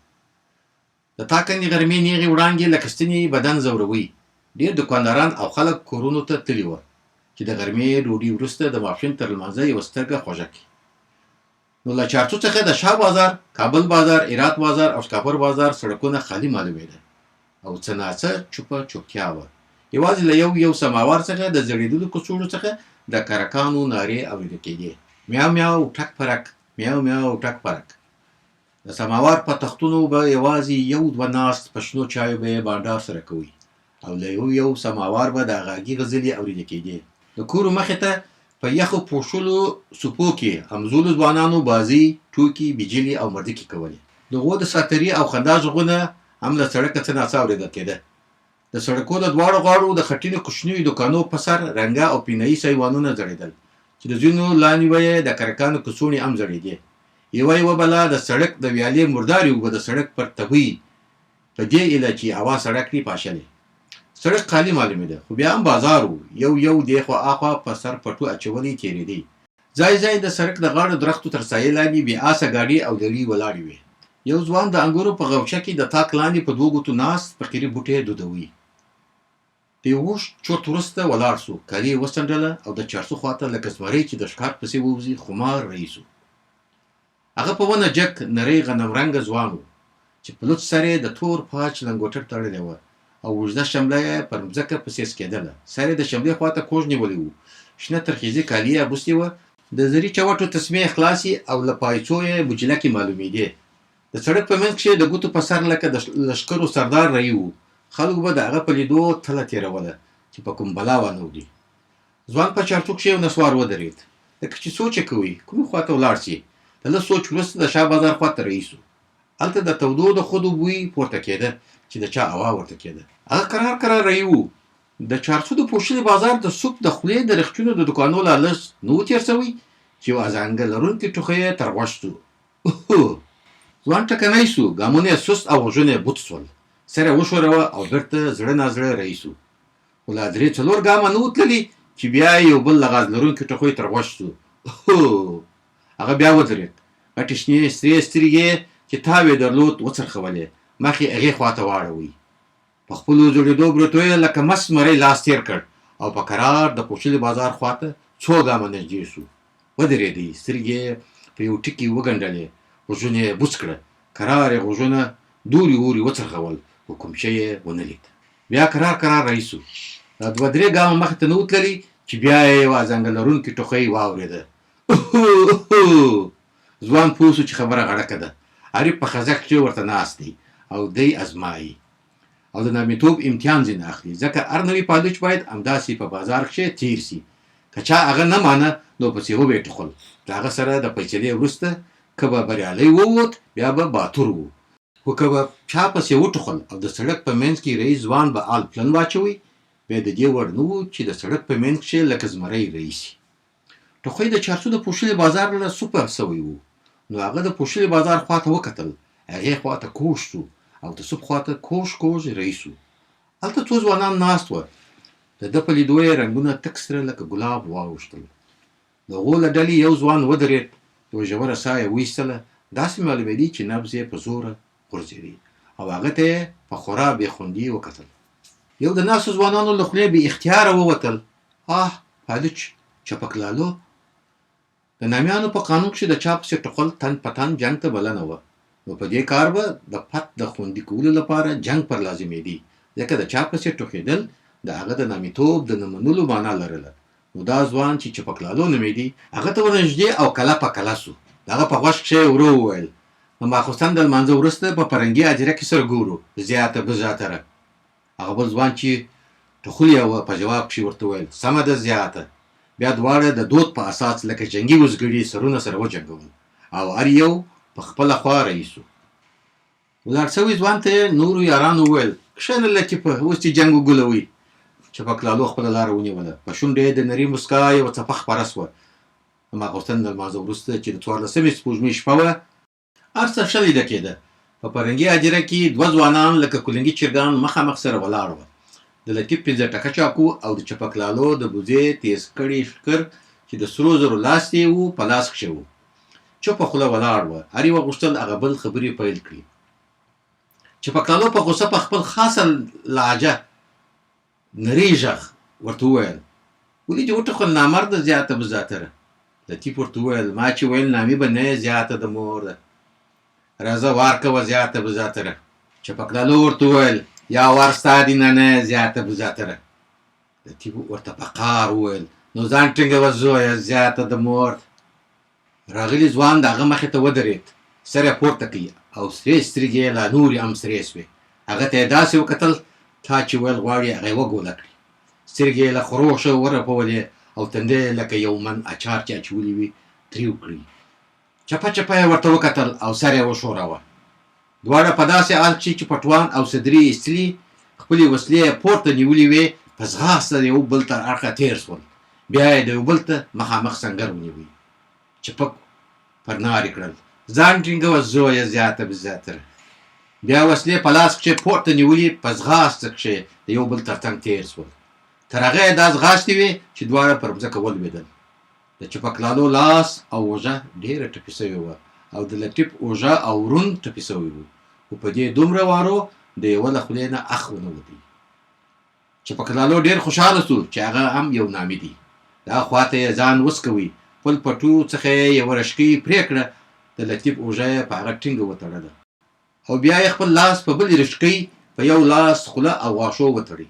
د ټاکنې غرمې نیغې وړانګې لکه ستنې بدن ځوروي. ډېر دکانداران او خلک کورونو ته تللي وه چې د غرمې ډوډۍ وروسته د ماپښین تر لمانځه یوه سترګه خوږه کړي. نو له چارسو څخه د شاه بازار، کابل بازار، هرات بازار او شکاپور بازار سړکونه خالي معلومېده او څه ناڅه چوپه چوپتیا وه. یوازې له یو سماوار څخه د زړېدلو کڅوړو څخه د کرکانو نارې اورېدل کېدې. میاو میاو ټک پرک، میاو میاو ټک پرک. د سماوار په تختونو به یوازې 1-2 ناست په شنو چایو به یې بانډار سره کوي او له یو سماوار به د غاګي غزلې اورېدل کېدې. د کورو مخې ته په یخو پوښلو سوپو کې همزولو ځوانانو بازي، ټوکې، بیجلې او مردکې کولې. د غو د ساتري او خندا غږونه هم له سړکه څه ناڅه اورېدل کېده. د سړکو د دواړو غاړو د خټینو کوچنیو دوکانو په سر رنګه او پینایي سایوانونه ځړېدل چې د ځینو لاندې به یې د کرکانو کڅوړې هم ځړېدې. یوه بله د سړک د ویالې مردارې اوبه د سړک پر تبۍ په دې ایله چې هوا سړک کې پاشلې. سړک خالي معلومېده، خو بیا هم بازار و. یو دېخوا اخوا په سر پټو اچولې تېرېدې. ځای د سړک د غاړو درختو تر سایې لاندې بې آسه ګاډي او لرې ولاړې وې. یو ځوان د انګورو په غوچه کې د تاک لاندې په 2 ګوتو ناست فقیري بوټی دودوي. د یو اوږد چورت وروسته ولاړ سو، کالي یې وڅنډله او د چارسو خواته لکه زمری چې د ښکار پسې ووځي خمار رهي سو. هغه په ونه جګ نری غنم رنګه ځوان و چې په لوڅ سر یې د تور پاچ لنګوټر تړلی وه او اوږده شمله یې پر مځکه پسې سکېدله. سر یې د شملې خواته کوږ نیولی و. شنه ترخیزي کالي یې اغوستې وه. د زري چوټو تسمې خلاصې او له پایڅو یې بجلکې معلومېدې. د سړک په منځ کښې د ګوتو په سر لکه د لښکرو سردار رهي و. خلکو به د هغه په لیدو تله تېروله چې په کوم بلا وانهوړي. ځوان په چارسو کښې یو نسوار ودرېد، لکه چې سوچ یې کوي کومې خواته ولاړ سي. د لږ سوچ وروسته د شاه بازار خواته رهي سو. هلته د تودو د خودو بوی پورته کېده چې د چا هوا ورته کېده. هغه کرار رهي و. د چارسو د پوښلي بازار د سوپ د خولې د رښتینو د دوکانو لا لږ نه و تېر سوی چې یو ازانګه لرونکی ټوخی یې تر غوږ سو. ځوان ټکنی سو، ګامونه یې سست او غوږونه یې بوڅ سول. سر یې وښوروه او بېرته زړه نازړه رهي سو. خو لا 3-4 ګامه نه و تللي چې بیا یو بل لغاز لرونکی ټوخی تر غوږ سو. هغه بیا ودرېد. غټې شنې سرې سترګې یې چې تاو یې درلود وڅرخولې، مخ یې هغې خواته واړوئ. په خپلو زړېدو برېتو یې لکه مست زمری لاس تېر کړ او په کرار د پوښلي بازار خواته 2 ګامه نږدې سو. ودرېدی، سترګې یې په یو ټکي وګنډلې، غوږونه یې بوڅ کړه. کرار یې غوږونه دوري اوري وڅرخول، خو کوم شی یې ونه لید. بیا کرار رهي سو. دا 2-3 ګامه مخې ته نه و تللي چې بیا یې یو ازانګه لرونکی ټوخی واورېده. ځوان پوه سو چې خبره غړکه ده. عارف په خزه کښې ورته ناست دی او دی ازمایي او د نامیتوب امتحان ځینې اخلي، ځکه هر نوي پایلوچ باید همداسې په بازار کښې تېر سي. که چا هغه نه مانه نو پسې وبه یې ټوخل. د هغه سره د فیصلې وروسته که به بریالی ووت بیا به باتور و، خو که به چا پسې وټوخل او د سړک په منځ کې رهي ځوان به آل پلن واچوي، بیا د دې وړ نه و چې د سړک په منځ کښې لکه زمری رهي سي. ټوخی د چارسو د پوښلي بازار له سوپه سوی و. نو هغه د پوښلي بازار خواته وکتل، هغې خواته کوږ سو او د سوپ خواته کوږ رهي سو. هلته 2 ځوانان ناست وه. د ده په لیدو یې رنګونه تک سره لکه ګلاب واوښتل. د هغو له ډلې یو ځوان ودرېد، یوه ژوره ساه یې وایستله. داسې معلومېدی چې نبض یې په زوره غورځېدی او هغه ته یې په خورا بې خوندي وکتل. یو د ناستو ځوانانو له خولې بې اختیاره ووتل، پایلوچ چپک لالو. د نامیانو په قانون کښې د چا پسې ټوخل تن په تن جنګ ته بلنه وه. نو په دې کار به د پت د خوندي کولو لپاره جنګ پر لازمېدي، ځکه د چا پسې ټوخېدل د هغه د نامیتوب د نه منلو معنا لرله. نو دا ځوان چې چپکلالو نومېدي هغه ته ورنږدې او کله په کله سو. د هغه په غوږ کښې ورو وویل: د ماخوستن د لمانځه وروسته په فرنګي اجره کې سره ګورو، زیاته بزاتره. هغه بل ځوان چې ټوخلې وه په جواب کښې ورته وویل: سمه ده زیاته. بیا دواړه د دود په اساس لکه جنګي وزګړي سرونه سره وجنګول او هر یو په خپله خوا رئیسو. ولاړ سوي ځوان ته نورو یارانو وویل: کښېنه لطیفه، اوس چې جنګ وګولوئ. چپکلالو خپله لاره ونیوله. په شونډه یې د نري مسکا یوه څپه خپره سوه. د ماخوستن د لمانځه وروسته چې د 14مې سپوږمۍ شپه وه، هر څه ښه لیده کېده. په فرنګي هدیره کې دوه ځوانان لکه کلنګي چرګان مخامخ سره ولاړ وه. د لطیف 15 ټکه چاقو او د چپکلالو د بوزې تیز کړي ښکر چې د سرو زرو لاستي وو په لاس کښې وو. چوپه خوله ولاړ وه. هر یوه غوښتل هغه بل خبرې پیل کړي. چپکلالو په غوسه په خپل خاصه لهجه نري غږ ورته وویل: ولې دې وټوخل نامرده زیاته بزاتره؟ لطیف ورته وویل: ما چې ویل نامي به نه یې زیاته د مور ده. راځه وار کوه زیاته بزاتره. چپکلالو ورته وویل: یا وار ستا دي نه نه زیاته بزاتره. لطیف ورته په قهر وویل: نو ځان ټینګوه زویه زیاته د مور. راغلي ځوان د هغه مخې ته ودرېد، سر یې پورته کړي او سرې سترګې یې لا نورې هم سرې سوې. هغه ته یې داسې وکتل تا چې ویل غواړي هغه یې وګوله کړي. سترګې یې له خروښه ورپولې او تندی یې لکه یو من اچار چې اچولي وي تریو کړي. چپه چپه یې ورته وکتل او سر یې وښوراوه. دواړه په داسې حال کښې چې پټوان او صدري یې ایستلي خپلې وسلې یې پورته نیولې وې په ځغاسته د یو بل تر اړخه تېر شول. بیا یې د یو بل ته مخامخ سنګر ونیوی. چپک پر نارې کړل: ځان ټینګوه زویه زیاته بزاتره. بیا وسلې په لاس کښې پورته نیولې په ځغاسته کښې د یو بل تر څنګ تېر شول. تر هغه یې دا ځغاستې وې چې دواړه پر مځکه ولوېدل. د چپکلالو لاس او اوږه ډېره ټپي سوې وه او د لطیف اوږه او روند ټپي سوی وو، خو په دې دومره وارو د یوه له خولې نه اخ ونه وتی. چپکلالو ډېر خوشحاله سو چې هغه هم یو نامي دی. دا خواته یې ځان وسکوي. خپل پټو څخه یې یوه رشکۍ پرې کړه. د لطیف اوږه یې په هغه ټینګه وتړله او بیا یې خپل لاس په بلې رشکۍ په یو لاس خوله او غاښو وتړی.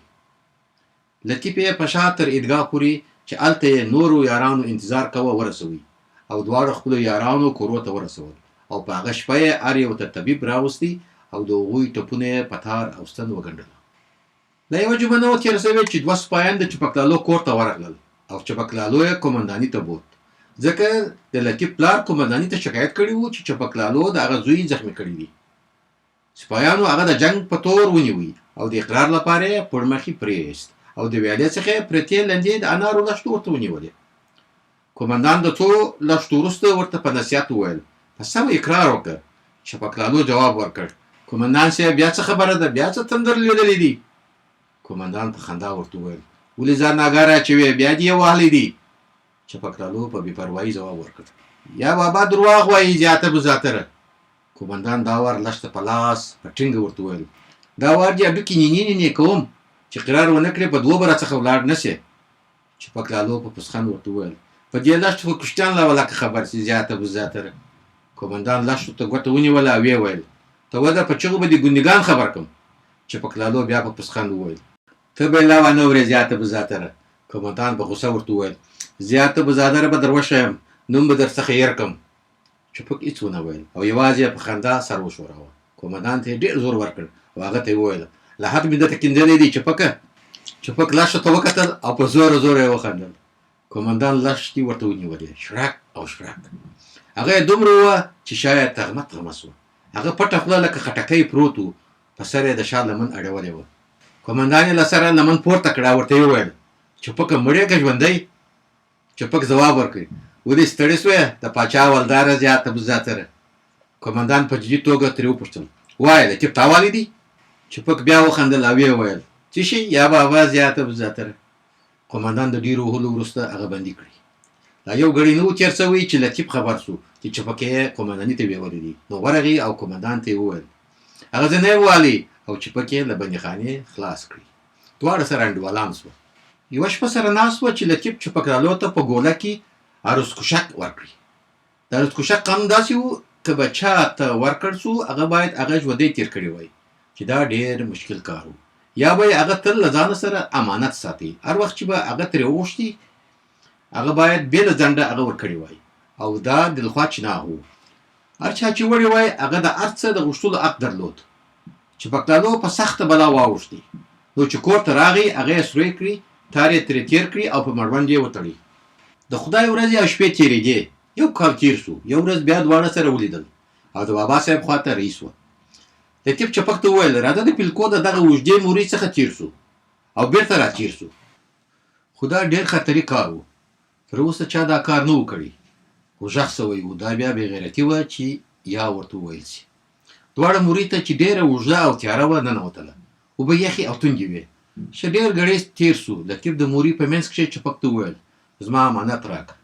لطیف یې په شا تر عیدګاه پورې چې هلته یې نورو یارانو انتظار کوه ورسوي او دواړو خپلو یارانو کورو ته ورسول او په هغه شپه یې هر یو ته طبیب راوستی او د هغوی ټپونه یې په تار او ستن وګنډل. دا یوه جمعه نه وه تېره سوې چې 2 سپایان د چپکلالو کور ته ورغلل او چپکلالو یې قومنداني ته بوت، ځکه د لطیف پلار قومنداني ته شکایت کړی و چې چپکلالو د هغه زوی زخمي کړی دي. سپایانو هغه د جنګ په تور ونیوی او د اقرار لپاره یې پړمخي پرېیست او د ویالې څخه یې پرتې لندې د انارو لښتو ورته ونیولې. قومندان د څو لښتو وروسته ورته په نصیحت وویل: په سمه اقرار وکړه. چپکلالو جواب ورکړ: قومندان صاحب بیا څه خبره ده؟ بیا څه تندر لیدلی دي؟ قومندان په خندا ورته وویل: ولې ځان ناګاره اچوې؟ بیا دې یې وهلی دي؟ چپکلالو په بې پروایي ځواب ورکړ: یا بابا درواغ وایي زیاته بزاتره. قومندان دا وار لښته په لاس په ټینګه ورته وویل: دا وار دې هډوکي نینې نینې کوم چې قرار ونه کړې په 2 به راڅخه ولاړ نه سې. چپکلالو په پسخند ورته وویل: په دې لښتو خو کشتیان لا ولکه خبر سي زیاته بزاتره. قومندان لښتو ته ګوته ونیوله او ویې ویل: ته وده په چغو به دې ګوندګان خبر کړم. چپکلالو بیا په پسخند وویل: ته به لا ونه اورې زیاته بزاتره. قومندان په غوسه ورته وویل: زیاته بزاتره به در وښیم، نوم به در څخه هېر کړم. چپک هېڅ ونه ویل او یوازې یې په خندا سر وښوراوه. قومندان ته یې ډېر زور ورکړ او هغه ته یې وویل: له حد مې درته کیندلی دی چپکه. چپک لښتو ته وکتل او په زوره زوره یې وخندل. قومندان لښتې ورته ونیولې شړک او شړک. هغه یې دومره وه چې شاید تغمه تغمه سوه. هغه پټه خوله لکه خټکی پروت و، په سر یې د شا لمن اړولې وه. قومندان یې له سره لمن پورته کړه او ورته یې وویل: چپکه مړې که ژوندی؟ چپک ځواب ورکړ: ولې ستړې سوې د پاچا ولداره زیاته بزاتره. قومندان په جدي توګه ترې وپوښتل: وایه لطیف تاوالی دی؟ چپک بیا وخندل او ویې ویل: څه شي یا بابا زیاته بزاتره. قومندان د ډېرو وهلو وروسته هغه بندي کړي. لا یو ګړی نه و تېر سوی چې لطیف خبر سو چې چپک یې قومنداني ته بیولي دي. نو ورغی او قومندان ته یې وویل: هغه ځنه یې ووالئ او چپک یې له بندیخانې خلاص کړي. دواړه سره انډیوالان سوه. یوه شپه سره ناست وه چې لطیف چپکلالو ته په ګوله کې عروس کوشک ورکړي. د عروس کوشک قانون داسې و که به چا ته ورکړ سو هغه باید هغه ژوندی تیر کړی وای چې دا ډېر مشکل کار و. یا به یې هغه تل له ځانه سره امانت ساتي. هر وخت چې به هغه ترې وغوښتي هغه باید بې له ځنډه هغه ورکړی وای او دا دلخوا چناغ و. هر چا چې وړی وای هغه د هر څه د غوښتلو حق درلود. چې پکلالو په سخته بلا واوښتي نو چې کور ته راغی هغه یې سروی کړي، تار یې ترې تېر کړي او په مړوند یې وتړي. د خدای ورځې او شپې تېرېدې. یو کال تېر سو. یو ورځ بیا دواړه سره ولیدل او د بابا صاحب خواته رهي سوه. لطیف چپک ته وویل راځه د پیلکو د دغه اوږدې مورۍ څخه تېر سو او بېرته راتېر سو. خو دا ډېر خطري کار و. تر اوسه چا دا کار نه و کړی. خو غږ سوی و. دا بیا بېغیرتي وه چې یا ورته وویل سي. دواړه مورۍ ته چې ډېره اوږده او تیاره وه ننوتله. اوبه یخې او تنګې وې. ښه ډېر ګړی تېر سو. لطیف د مورۍ په منځ کښې چپک ته وویل زما امانت راکړه.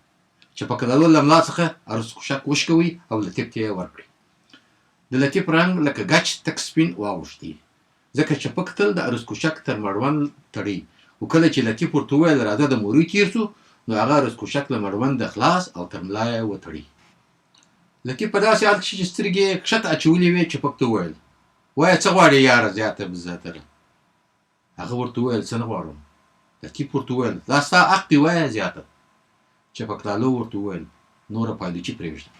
چپک لالو له ملا څخه عروس کوشک وشکوئ او لطیف ته یې ورکړئ. د لطیف رنګ لکه ګچ تک سپین واوښتی ځکه چپک تل د عروس کوشک تر مړوند تړي. خو کله چې لطیف ورته وویل راځه د مورۍ تېر سو نو هغه عروس کوشک له مړونده خلاص او تر ملا یې وتړي. لطیف په داسې حال کښې چې سترګې یې کښته اچولې وې چپک ته وویل وایه څه غواړې یاره زیاته بزاتره. هغه ورته وویل څه نه غواړم. لطیف ورته وویل دا ستا حق دی وایه زیاته. چپک لالو ورته وویل نوره پایلوچي پرېږده.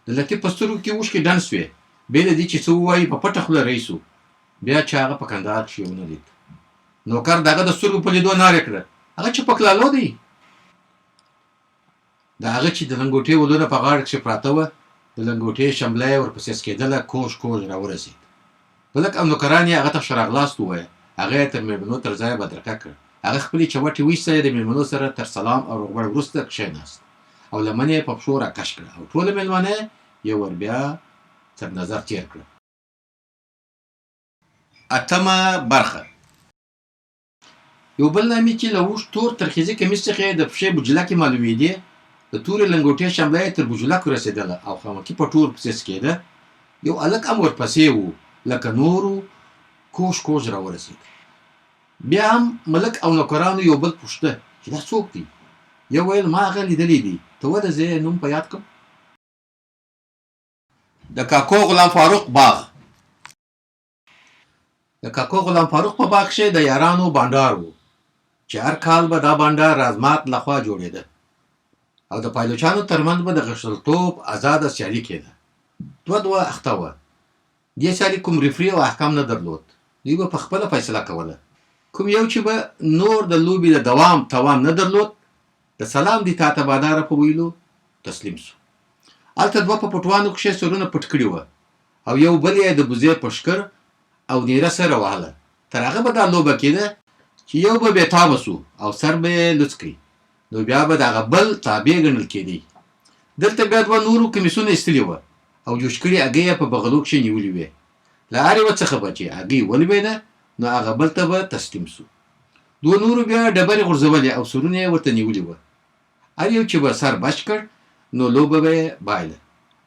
د لطیف په سترګو کې اوښکې ډنډ سوې. بې له دې چې څه ووایي په پټه خوله رهي سو. بیا چې هغه په کندهار کښې ونه لید. نوکر د هغه د سترګو په لیدو نارې کړه هغه چپک لالو دی. د هغه چې د لنګوټې ولونه په غاړه کښې پراته وه د لنګوټې شمله یې ورپسې سکېدله کوږ کوږ راورسېد. ملک او نوکران یې هغه ته ښه راغلاست ووایه. هغه یې تر مېلمنو تر ځایه بدرګه کړ. هغه خپلې چوټې ویسته د مېلمنو سره تر سلام او روغبړ وروسته کښېناست او لمن یې په پښو راکش کړه او ټوله مېلمانه یې ور بیا تر نظر تېر کړه. اتمه برخه. یو بل نامې چې له اوږد تور ترخیزي کمیس څخه یې د پښې بجلکې معلومېدې. د تورې لنګوټې شمله یې تر بجلکو رسېدله او خامکي په ټور پسې سکېده. یو هلک هم ورپسې و لکه نورو کوږ کوږ راورسېد. بیا هم ملک او نوکرانو یو بل پوښته چې دا څوک دی. یو ویل ما هغه لیدلی دی. ته ولې زه یې نوم په یاد کړم. د کاکو غلام فاروق باغ. د کاکو غلام فاروق په باغ کښې د یارانو بانډار و چې هر کال به دا بانډار رازمات لخوا جوړېده او د پایلوچانو ترمنځ به د غښتلتوب ازاده سیالي کېده. دوه اخته وه. دې سیالي کوم ریفري او احکام نه درلود. دوی به په خپله فیصله کوله. کوم یو چې به نور د لوبې د دوام توان نه درلود د سلام دی تاته باداره په ویلو تسلیم سو. هلته دوه په پټوانو کښې سرونه پټ کړي وه او یو بل یې د بوزې پشکر او نیره سره وهله. تر هغه به دا لوبه کېده چې یو به بېتابه سو او سر به یې لوڅ کړي نو بیا به د هغه بل تابع ګڼل کېدی. دلته بیا دوه نورو کمیسونه ایستلي وه او جوش کړي هګۍ یې په بغلو کښې نیولې وې. له هر یوه څخه به چې هګۍ ولوېده نو هغه بل ته به تسلیم سو. دوه نورو بیا ډبرې غورځولې او سرونه یې ورته نیولي وه. هر یو چې به سر بچ کړ نو لوبه به یې بایله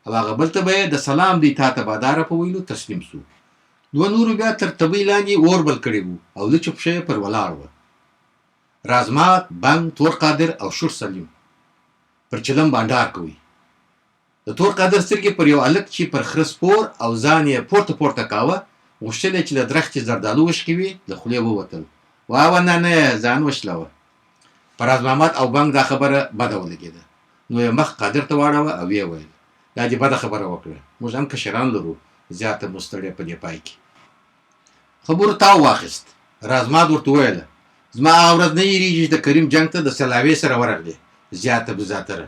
او هغه بل ته به یې د سلام دی تاته باداره په ویلو تسلیم سو. دوه نورو بیا تر تبۍ لاندې اور بل کړی و او لچو پښې پر ولاړ وه. رازمات، بنګ، تور قادر او شور سلیم پر چلم بانډار کوي. د تور قادر سترګې پر یو هلک چې پر خره سپور او ځان یې پورته پورته کاوه غوښتل یې چې له درختې زردالو وشکوي د خولې ووتل. واه نه ځان وشلوه. په راز محمد او بنګ دا خبره بده ولګېده نو یې مخ قادر ته واړوه او یې ویل دا دې بده خبره وکړه. موږ هم کشران لرو. زیاته مو ستړی په دې پای کې. خبرو تاو واخیست. رازماد ورته وویله زما هغه ورځ نه هېرېږي چې د کریم جنګ ته د سلاوې سره ورغلې زیاته بزاتره.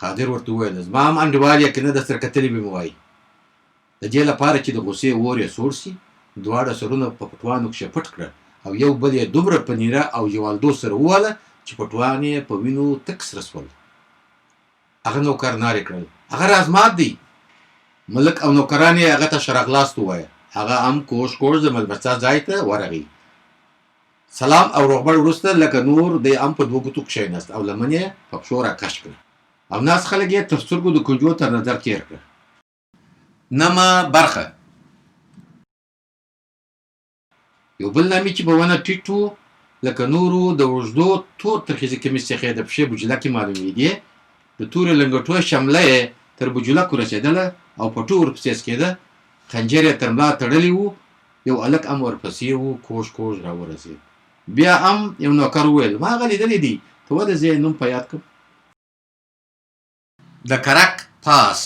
قادر ورته وویله زما هم انډیوال یې که نه درسره کتلې به مې وایي. د دې لپاره چې د غوسې اور یې سوړ سي دواړه سرونه په پټوانو کښې پټ کړه او یو بل یې دومره په نیره او جوالدو سره وواله چې پټوان یې په وینو تک سره سول. هغه نوکر نارې کړل هغه رازمات دی. ملک او نوکران یې هغه ته ښه راغلاست ووایه. هغه هم کوږ کوږ د ملبسا ځای ته ورغی. سلام او روغبړ وروسته لکه نور دی هم په دوه ګوتو کښېناست او لمن یې په پښو راکش کړه او ناست خلک یې تر سترګو د کنجو تر نظر تېر کړه. نمه برخه. یو بل نامې چې په ونه ټیټ و لکه نورو د اوږدو تور ترخیزې کمیس څخه د پښې بجله کې معلومېدې. د تورې لنګوټو شمله یې تر بجلکو رسېدله او پټو ورپسې سکېده. خنجر یې تر ملا تړلی و. یو هلک هم ورپسې و. کوږ کوږ راورسېد. بیا هم یو نوکر وویل ما هغه لیدلی دی. ته ولې زه یې نوم په یاد کړم. د کرک پاس.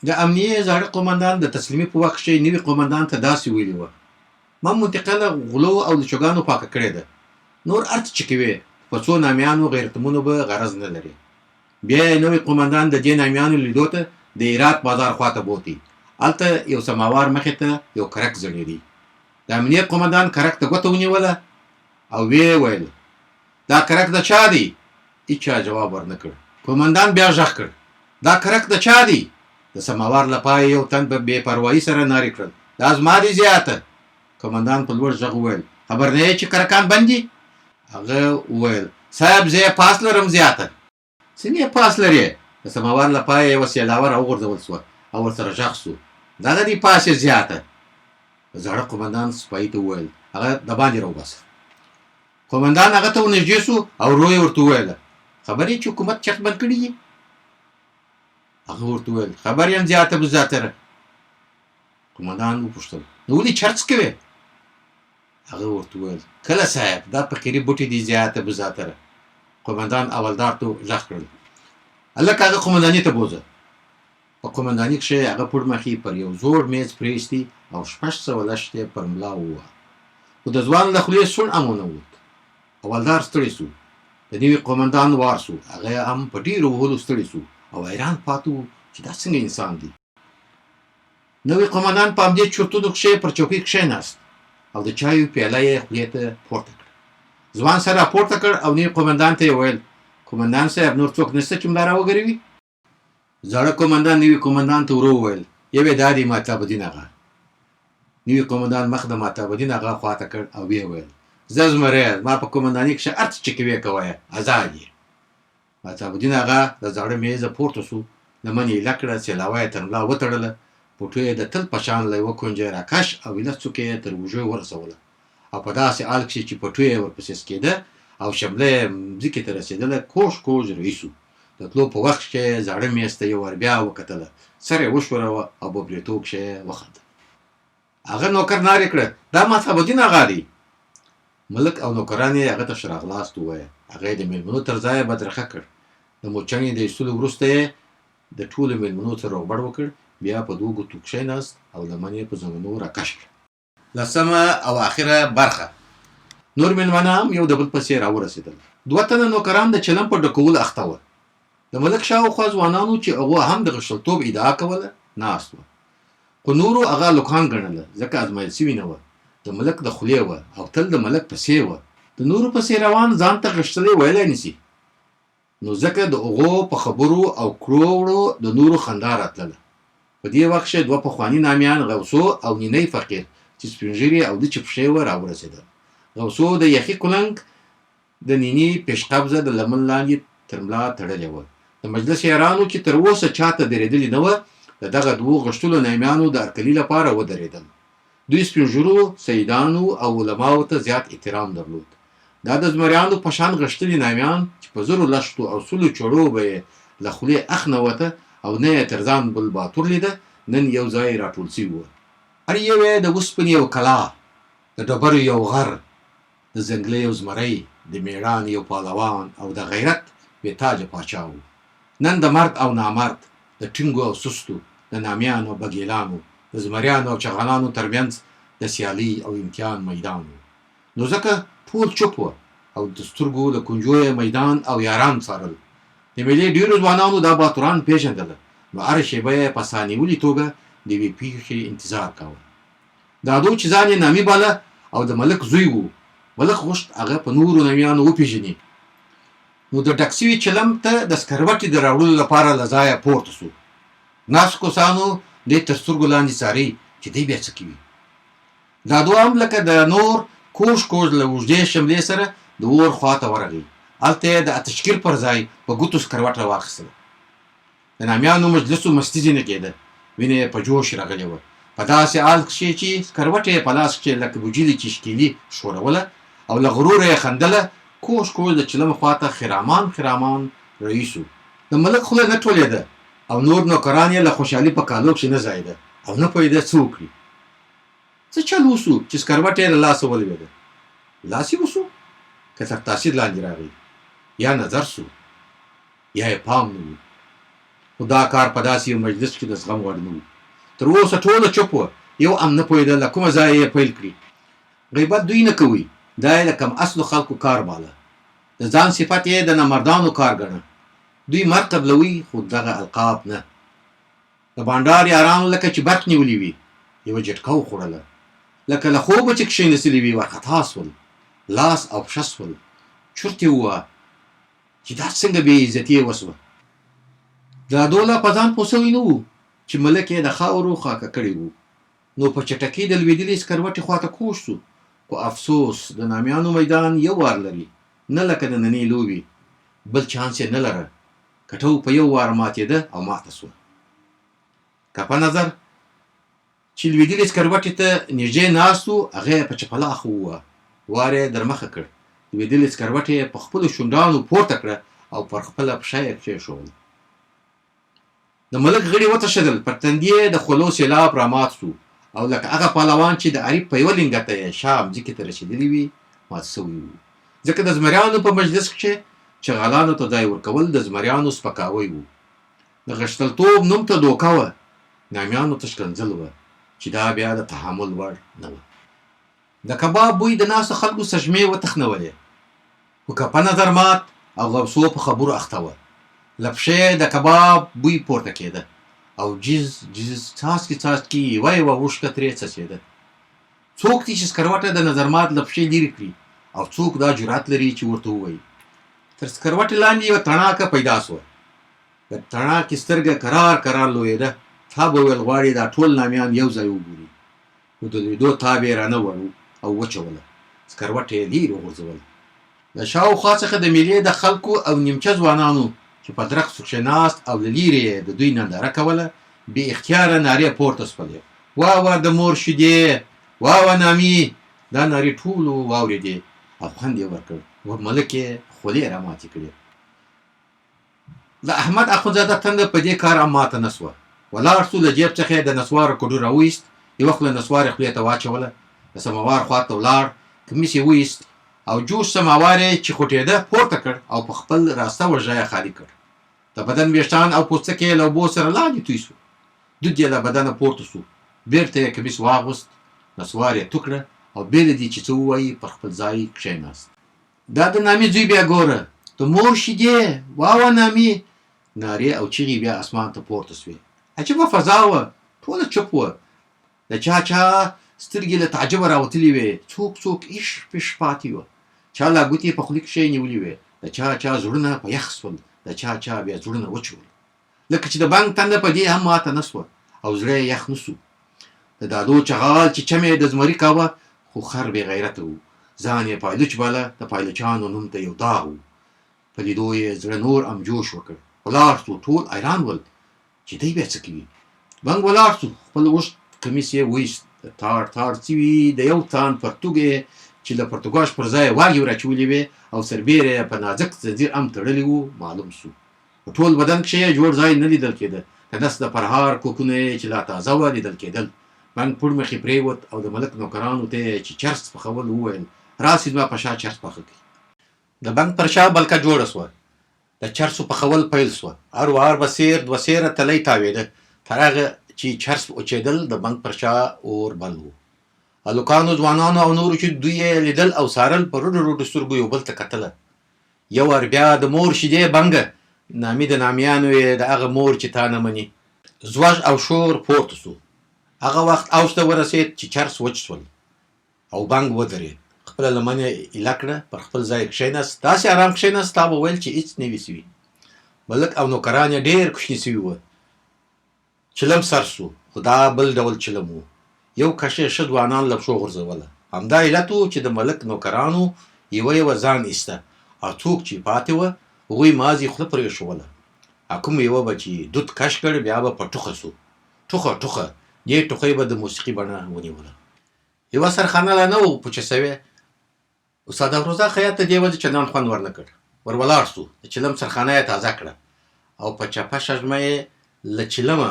د امنیې زاړه قومندان د تسلیمي په وخت کې نوي قومندان ته داسې ویلي وه ما منطقه له غلو او لچوګانو پاکه کړې ده. نور هر څه چې کوې په څو نامیانو غیرتمنو به غرض نه لري. بیا یې نوی قومندان د دې نامیانو لیدو ته د هرات بازار خواته بوتي. هلته یو سماوار مخې ته یو کرک ځړېدی. د امنیې قومندان کرک ته ګوته ونیوله او ویې ویل دا کرک د چا دی؟ هیچا جواب ورنه کړ. قومندان بیا غږ کړ دا کرک د چا دی؟ د سماوار له پایه یو تن په بې پروایي سره نارې کړل دا زما دی زیاته. قومندان په لوړ غږ وویل خبر نه یې چې کرکان بند دي؟ هغه وویل صاحب زه یې پاس لرم زیاته. څنګه یې پاس لرې؟ د سماوار له پایه یوه سیلاوه راوغورځول سوه او ورسره غږ سو دغه دی پاس یې زیاته. زاړه قومندان سپایي ته وویل هغه د باندې راوباسه. قومندان هغه ته ورنږدې سو او ورو یې ورته وویله خبر یې چې حکومت چک بند کړي دي؟ هغه ورته وویل خبر یم زیاته بزاتره. قومندان وپوښتل نو ولې چرڅ کوې؟ هغه ورته وویل کله صاحب دا فقیري بوټي دي زیاته بزاتره. قومندان اولدار ته غږ کړل هلک هغه قومنداني ته بوځه. په قومنداني کښې هغه پړ مخې پر یو زوړ میز پرېستي او 600 لښتې پر ملا ووهه. خو د ځوان له خولې سوڼ هم ونه ووت. اولدار ستړی سو. د نوي قومندان وار سو. هغه هم په ډېرو وهلو ستړی سو او حیران پاتې و چې دا څنګه انسان دی. نوي قومندان په همدې چورتونو کښې پر چوکۍ کښېناست او د چایو پیاله یې خولې ته پورته کړه. ځوان سر راپورته کړ او نوي قومندان ته یې ویل قومندان صاحب نور څوک نشته چې ملا راوګروي؟ زاړه قومندان نوي قومندان ته ورو وویل یو یې دا دی مهتابالدین اغا. نوي قومندان مخ د مهتابالدین اغا خواته کړ او ویې ویل زه زمری زما په قومنداني کښې هر څه چې کوې کوه ازاد یې. مهتابالدین اغا د زاړه میزه پورته سو. لمن یې ایله کړه سیلاوه یې تر ملا وتړله. پوټو یې د تل په شان له یوه کونجه راکش او ایله څوکه یې تر اوږو ورسوله او په داسې حال کښې چې پټو یې ورپسې سکېده او شمله یې مځکې ته رسېدله کوږ کوږ رهي سو. د تلو په وخت کښې زاړه میز ته یې ور بیا وکتله. سر یې وښوروه او په برېتو کښې یې وخته. هغه نوکر نارې کړه دا مهتابالدین اغا دی. ملک او نوکران یې هغه ته ښه راغلاست ووایه. هغه یې د مېلمنو تر ځایه بدرخه کړ. د موچڼې د ایستلو وروسته یې د ټولو مېلمنو سره روغبړ وکړ. بیا په 2 ګوتو کښېناست او لمن یې په زنګنو راکش کړه. 10مه او آخره برخه. نور مېلمانه هم یو د بل پسې راورسېدل. 2 تنه نوکران د چلم په ډکولو اخته وه. د ملک شاوخوا ځوانانو چې هغو هم د غښتلتوب ادعا کوله ناست وه. خو نورو هغه لوکان ګڼله ځکه ازمایل سوي نه وه. د ملک د خولې وه او تل د ملک پسې وه. د نورو پسې روان ځان ته غښتلی ویلی نسي. نو ځکه د هغو په خبرو او کړو وړو د نورو خندا راتلله. په دې وخت کښې 2 پخواني نامیان غوثو او نینی فقیر چې سپین ږیرې او د چپښې وه راورسېدل. غوثو د یخي کلنګ د نیني پیشقبضه د لمن لاندې تر ملا تړلې وه. د مجلس یارانو چې تر اوسه چاته درېدلې نه وه د دغه 2 غښتلو نامیانو د هرکلي لپاره ودرېدل. دوی سپین ږیرو سیدانو او علماو ته زیات احترام درلود. دا د زمریانو په شان غښتلي نامیان چې په 1000 لښتو او 100 چړو به یې له خولې اخ نه وته او نه یې تر ځان بل باتور لیده نن یو ځای راټول سوي وه. هر یو یې د اوسپنې یو کلا، د ډبرو یو غر، د ځنګله یو زمری، د میړانې یو پهلوان او د غیرت بې تاجه پاچا و. نن د مرد او نامرد، د ټینګو او سستو، د نامیانو او بګیلانو، د زمریانو او چغالانو ترمنځ د سیالي او امتحان میدان و. نو ځکه ټول چوپ وه او د سترګو د کنجو یې میدان او یاران څارل. د مېلې ډېرو ځوانانو دا باتوران پېژندله، نو هره شېبه یې په سانیولي توګه د یوې پېښې انتظار کاوه. دادو چې ځان یې نامي باله او د ملک زوی و، ملک غوښت هغه په نورو نامیانو وپېژني. نو د ډک سوي چلم ته د سکروټې د راوړلو لپاره له ځایه پورته سو. ناستو کسانو دې تر سترګو لاندې څاري چې دی بیا څه کوي. دادو هم لکه د نور کوږ کوږ له اوږدې شملې سره د اور خواته ورغی. هلته یې د اتشکیر پر ځای په ګوتو سکروټ راواخیستله. د نامیانو مجلسو مستي ځینې کېده، وینه یې په جوش راغلې وه. په داسې حال کښې چې سکروټه یې په لاس کښې لکه بوجیلې چې ښکیلي ښوروله او له غروره یې خندله. کوږ کوږ د چلم خواته خرامان خرامان رئیس و. د ملک خوله نه ټولېده او نور نوکران یې له خوشحالي په کالو کښې نه ځایېده او نه پوهېده څه وکړي. څه چل وسو چې سکروټه یې له لاسه ولوېده؟ لاس یې وسو که تر تاثیر لاندې راغی، یا نظر سو، یا یې پام نه و. خو دا کار په داسې یو مجلس کښې د زغم وړ نه و. تر اوسه ټوله چوپ وه، یو هم نه پوهېدل له کومه ځایه یې پیل کړي. غیبت دوی نه کوي، دا یې د کم اصلو خلکو کار باله. د ځان صفت یې د نامردانو کار ګڼه. دوی مرګ قبلوي خو دغه القاب نه. د بانډار یارانو لکه چې برق نیولي وي یوه جټکه وخوړله، لکه له خوبه چې کښېنستلي وي وارخطا سول، لاس او پښه سول. چورت یې ووهه چې دا څنګه بې عزتي یې وسوه. دا دوله په ځان پوه سوی نه و چې ملک یې د خاورو خاکه کړی و. نو په چټکۍ د لوېدلې سکروټې خواته کوږ سو. خو افسوس د نامیانو میدان یو وار لري، نه لکه د نننۍ لوبې. بل چانس یې نه لره. کټو په یو وار ماتېده او ماته سوه. که په نظر چې لوېدلې سکروټې ته نږدې ناست و، هغه یې په چپلاخ ووهه. وار یې در مخه کړ. لوېدلې سکروټې یې په خپلو شونډانو پورته کړه او پر خپله پښه یې کښېښول. د ملک غړي وتښتېدل، پر تندي یې د خولو سیلاب رامات سو او لکه هغه پهلوان چې د عریب په یوه لنګته یې شا مځکې ته رسېدلي وي مات سوی و. ځکه د زمریانو په مجلس کښې چغالانو ته ځای ورکول د زمریانو سپکاوی و. د غښتلتوب نوم ته دوکه وه، نامیانو ته ښکنځل وه چې دا بیا د تحمل وړ نه وه. د کباب بوی د ناستو خلکو سږمې وتخنولې. خو که په نظر مات او غوثو په خبرو اخته وه. له پښې د کباب بوی پورته کېده او جز جز څاڅکي څاڅکي یوه یوه اوښکه ترې څڅېده. څوک دي چې سکروټه د نظر مات له پښې لرې کړي او څوک دا جرأت لري چې ورته ووایي. تر سکروټې لاندې یوه تڼاکه پیدا سوه. د تڼاکې سترګه کرار کرار لویېده. تا به ویل غواړي دا ټول نامیان یو ځای وګوري. خو د لیدو تاب یې رانه وړو او وچوله. سکروټه یې لرې وغورځول. د شاوخوا څخه د مېلې د خلکو او نیمچه ځوانانو چې په درختو کښې ناست او له لرې یې د دوی ننداره کوله بې اختیاره نارې پورته سولې. واه د مور شیدې، واه نامي. دا نارې ټولو واورېدې او خوند یې ورکړ. ملک یې خولې راماتې کړې. د احمد اخندزاده تنده په دې کار هم ماته نه سوه. ولاړ سو، له جیب څخه یې د نسوارو کډو راوایست. یوه خوله نسوار یې خولې ته واچوله. د سماوار خواته ولاړ، کمیس یې وایست او جوش سماوار یې چې خوټېده پورته کړ او په خپل راسته وژه یې خالي کړ. د بدن ویښتان او پوستکی یې له اوبو سره لاندې توی سو. دود یې له بدنه پورته سو. بېرته یې کمیس واغوست، نسوار یې تو کړه او بې له دې چې څه ووایي پر خپل ځای کښېناست. دا د نامي زوی بیا ګوره، د مور شیدې، واه نامي. نارې او چیغې بیا اسمان ته پورته سوې. عجیبه فضا وه، ټوله چوپ وه. د چا سترګې له تعجبه راوتلې وې. څوک څوک ایش پیش پاتې وه. چا لا ګوتې په خولې کښې نیولې وې. د چا زړونه په یخ سول، د چا بیا زړونه وچول. لکه چې د بنګ تنده په دې هم ماته نه سوه او زړه یې یخ نه سو. د دادو چغال چې چم یې د زمري کاوه، خو خر بې غیرته و. ځان یې پایلوچ باله، د پایلوچانو نوم ته یو داغ و. په لیدو یې زړه نور هم جوش وکړ. ولاړ سو، ټول حیران ول چې دی بیا څه کوي. بنګ ولاړ سو، خپل اوږد کمیس یې وایست. د تاړ سوي د یو تان پرتوګ یې چې له پرتوګاش پر ځای واګې ورچولې وې او سربیره یې په نازک زنځیر هم تړلی و معلوم سو. په ټول بدن کښې یې جوړ ځای نه لیدل کېده. د نس د پرهار کوکونه یې چې لا تازه وه لیدل کېدل. بنګ پړ مخې پرېوت او د ملک نوکرانو ته یې چې چرس پخول وویل، راسئ زما په شا چرس پخه کړي. د بنګ پر شا بلکه جوړه سوه. د چرسو پخول پیل سوه. هر وار به دوه سیره تلی تاوېده. تر هغه چې چرس اوچېدل د بنګ پر شا اور بل و. هلکانو، ځوانانو او نورو چې دوی یې لیدل او څارل په روډو سترګو یو بل ته کتله. یو وار بیا د مور شیدې بنګه، نامي د نامیانو یې د هغه مور چې تا نه مني. زوږ او شور پورته سو. هغه وخت اوج ته ورسېد چې چرس وچ سول او بنګ ودرېد. خپله لمن یې ایله کړه، پر خپل ځای کښېناست. داسې ارام کښېناست تا به ویل چې هېڅ نه وي سوي. ملک او نوکران یې ډېر کوچني سوي وه. چلم سر سو، خو دا بل ډول چلم و. یو کش یې ښه ځوانان له پښو غورځوله. همدا علت و چې د ملک نوکرانو یوه ځان ایسته او څوک چې پاتې وه هغوی مازې خوله پرېښوله. کوم یوه به چې دود کش کړ بیا به په ټوخه سو. ټوخه دې ټوخی به د موسیقي بڼه ونیوله. یوه سرخانه لا نه و پوچه سوې. استاد افروزه خیاط ته دې وجې چندان خوند ور نه کړ. ور ولاړ سو، د چلم سرخانه یې تازه کړه او په چپه شژمه یې له چلمه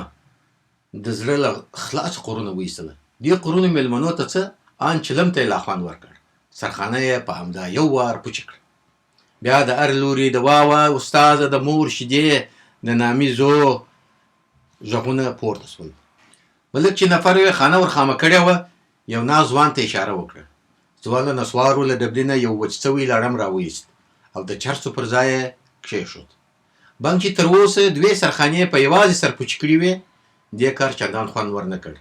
د زړه له خلاص قرونه وایستله. دې قرونو مېلمنو ته څه ان چلم ته یې لا خوند ورکړ. سرخانه یې په همدا یو وار پوچه کړه. بیا د هر لوري د واوه استاده د مور شیدې د نامي زو غږونه پورته شول. ملک چې نفر یې خانه ورخامه کړې وه، یو ناز ځوان ته اشاره وکړه. ځوان له نسوارو له ډبلي نه یو وچ سوی لړم راوایست او د چرسو پر ځای یې کښېښود. بنګ چې تر اوسه دوې سرخانې په یوازې سر پوچې کړي وې، دې کار چندان خوند ور نه کړ.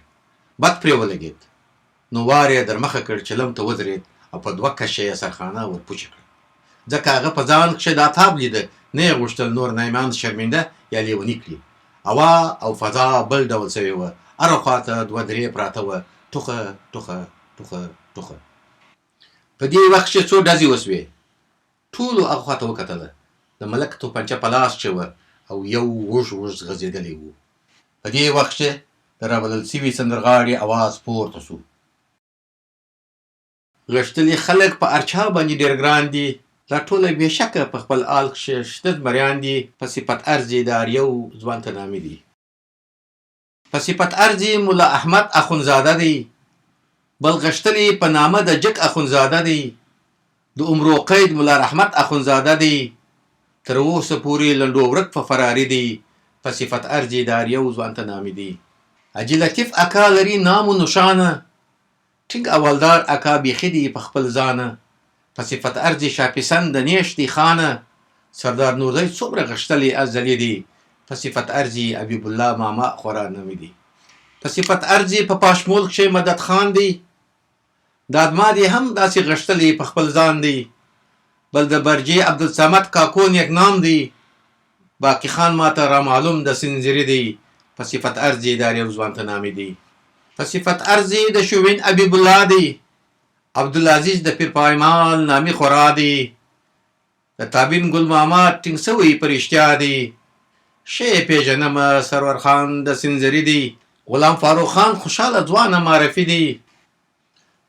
بد پرې ولګېد. نو وار یې در مخه کړ، چلم ته ودرېد او په دوه کشه یې سرخانه ور پوچه کړه. ځکه هغه په ځان کښې دا تاب لیده، نه یې غوښتل نور نایمان شرمنده یا لیوني کړي. هوا او فضا بل ډول سوې وه. هره خواته دوه درې پراته وه، ټوخه ټوخه ټوخه ټوخه. په دې وخت کښې څو ډزې وسوې. ټولو هغه خواته وکتله. د ملک توپنچه په لاس کښې وه او یو وږ وږ غځېدلی و. په دې وخت کښې د رابلل سوي سندرغاړي اواز پورته سو: غښتلي خلک په ارچا باندې ډېر ګران دي، دا ټوله بېشکه په خپل آل کښې شته زمریان دي. په صفت ارزي د اریو ځوان ته نامې دي. په صفت ارزي ملا احمد اخونزاده دی، بل غښتلي په نامه د جک اخونزاده دی. د عمرو قید ملا رحمت اخونزاده دی، تر اوسه پورې لنډو ورک په فراري دی. په صفت ارزي د اریو ځوان ته نامې دي. حاجي لطیف اکا لري نام و نشانه، ټینګ اولدار اکا بیخي دی په خپل ځانه. په صفت ارزي شاپسند د نیش دی خانه، سردار نورزی څومره غښتلی ازلي دی. په صفت ارزي حبیب الله ماما خورا نامې دي. په صفت ارزي په پاشمول کښې مدد خان دی، دادما دی هم داسې غښتلی په خپل ځان دی. بل د برجې عبدالصمد کاکو نیک نام دی، باقي خان ماته رامعلوم د سنځري دی. په صفت ارزي د اریو ځوان ته نامې دي. په صفت ارزي د شوین حبیب الله دی، عبدالعزیز د پیر پایمال نامي خورا دی. د تابین ګل ماما ټینګ سوی په رښتیا دی. ښه یې پېژنمه سرور خان د سنځري دی. غلام فاروق خان خوشحاله ځوانه معرفي دی.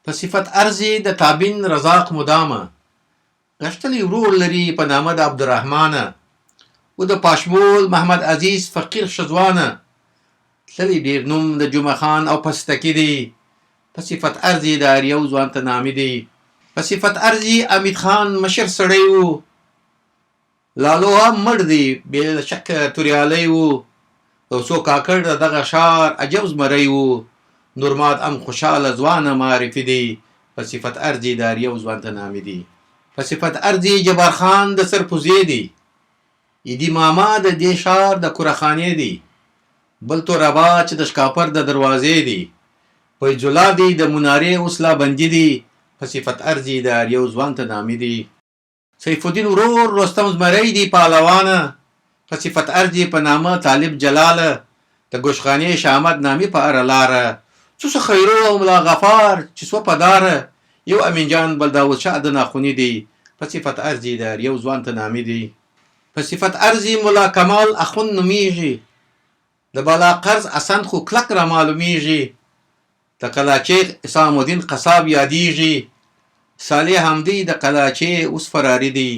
په صفت ارزي د تابین رزاق مدامه، غښتلی ورور لري په نامه د عبدالرحمانه. و د پاشمول محمد عزیز فقیر ښځوانه، تللی ډېر نوم د جمعه خان او پستکي دی. په صفت ارزي د اریو ځوان ته نامې دي. په صفت ارزي امید خان مشر سړی و، لالو هم مړ دی بې شکه توریالی و. یو څو کاکړ د دغه ښار عجب زمری و. نورماد هم خوشحاله ځوانه معرفي دی. په صفت ارزي د اریو ځوان ته نامې دي. په صفت ارزي جبار خان د سرپوزې دی. ایدي ماما د دې ښار د کورخانې دی. بل تورابا چې د شکاپر د دروازې دی. فیض الله دی د منارې اوسلا بندي دی. په صفت ارزي د اریو ځوان ته نامې دي. سیف الدین ورور رستم زمری دی پهلوانه. په صفت ارزي په نامه طالب جلاله. د ګوشخانې شامد نامي په هره لاره. څو خیرو او ملا غفار چې سوه په داره. یو امین جان بل داود شاه د ناخوني دی. په صفت ارزي د اریو ځوان ته نامې دي. په صفت ارزي ملا کمال اخون نومیږي. د بالا قرض اسند خو کلک را معلومیږي. د قلاچې اسام الدین قصاب یادیږي. صالح حمدي د قلاچې اوس فراري دی.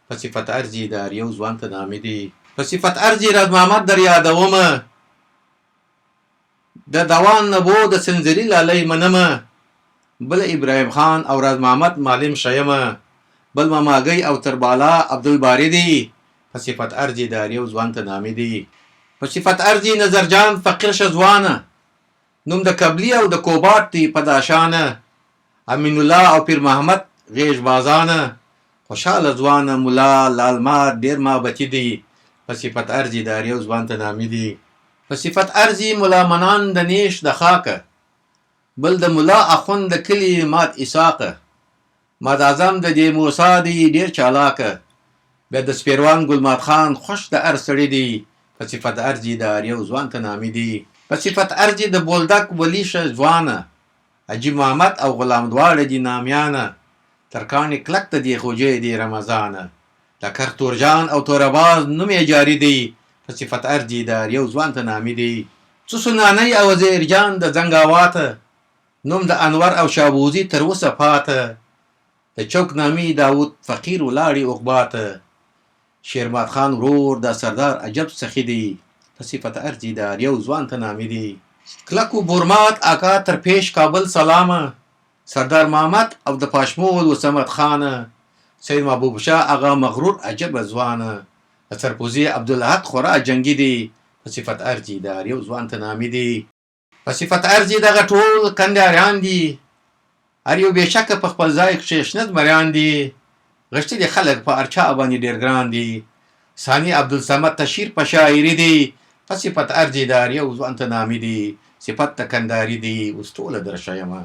په صفت ارزي د اریو ځوان ته نامې دي. په صفت ارزي راز محمد در یادومه، د دوان نبو د سنځري لالی منمه. بل ابراهیم خان او راز محمد معلم شیمه. بل ماماګی او تربالا عبدالباری دی. په صفت ارزي د اریو ځوان ته نامې دي. په صفت ارزي نظرجان فقیر شځوانه، نوم د قبلی او د کوبات دی په داشانه. امین الله او پیر محمد غیژ بازانه، خوشحاله ځوانه ملا لالمار ډېر محبتي دی. په صفت ارزي د اریو ځوان ته نامې دي. په صفت ارزي ملا منان د نیش د خاکه. بل د ملا اخوند د کلي مات اساقه. ماد اعظم د دې موسی دی ډېر چالاکه. بیا د سپیروان ګلمات خان خوش د ار سړي دی. په صفت ارزي د اریو ځوان ته نامې دي. په صفت ارزي د بولدک ولی شه ځوانه. حاجي محمد او غلام دواړه دي نامیانه. ترکانې کلک ته دی خوجې دی رمضانه. د کر تورجان او تورباز نوم یې جاري دی. په صفت ارزي د اریو ځوان ته نامې دي. څو سنانۍ او وزیرجان د زنګاواته، نوم د انور او شابوزي تر اوسه پاته، د چوک نامي داود فقیر ولاړې عقباته، شیرمات خان ورور د سردار عجب سخي دی، په صفت ارزي دار یو ځوان ته نامي دی. کلکو بورمات اکا تر پیش کابل سلامه، سردار محمد او د پاشمول وسمت خانه، سید محبوب شاه اغا مغرور عجب ځوانه، د سرپوزي عبدالحق خورا جنگي دی، په صفت ارزي دار یو ځوان ته نامي دی. په صفت ارزي دغه ټول کندهاریان دي، هر یو بېشکه په خپل ځای کښې شنه زمریان دي، غښتلي خلک په هر چا باندې ډېر ګران دي. ثاني عبدالصمد تشیر په شاعري دی، په صفت ارزي دار یو ځوان ته نامي دی، صفت د کندهاري دی اوس ټوله درښیمه.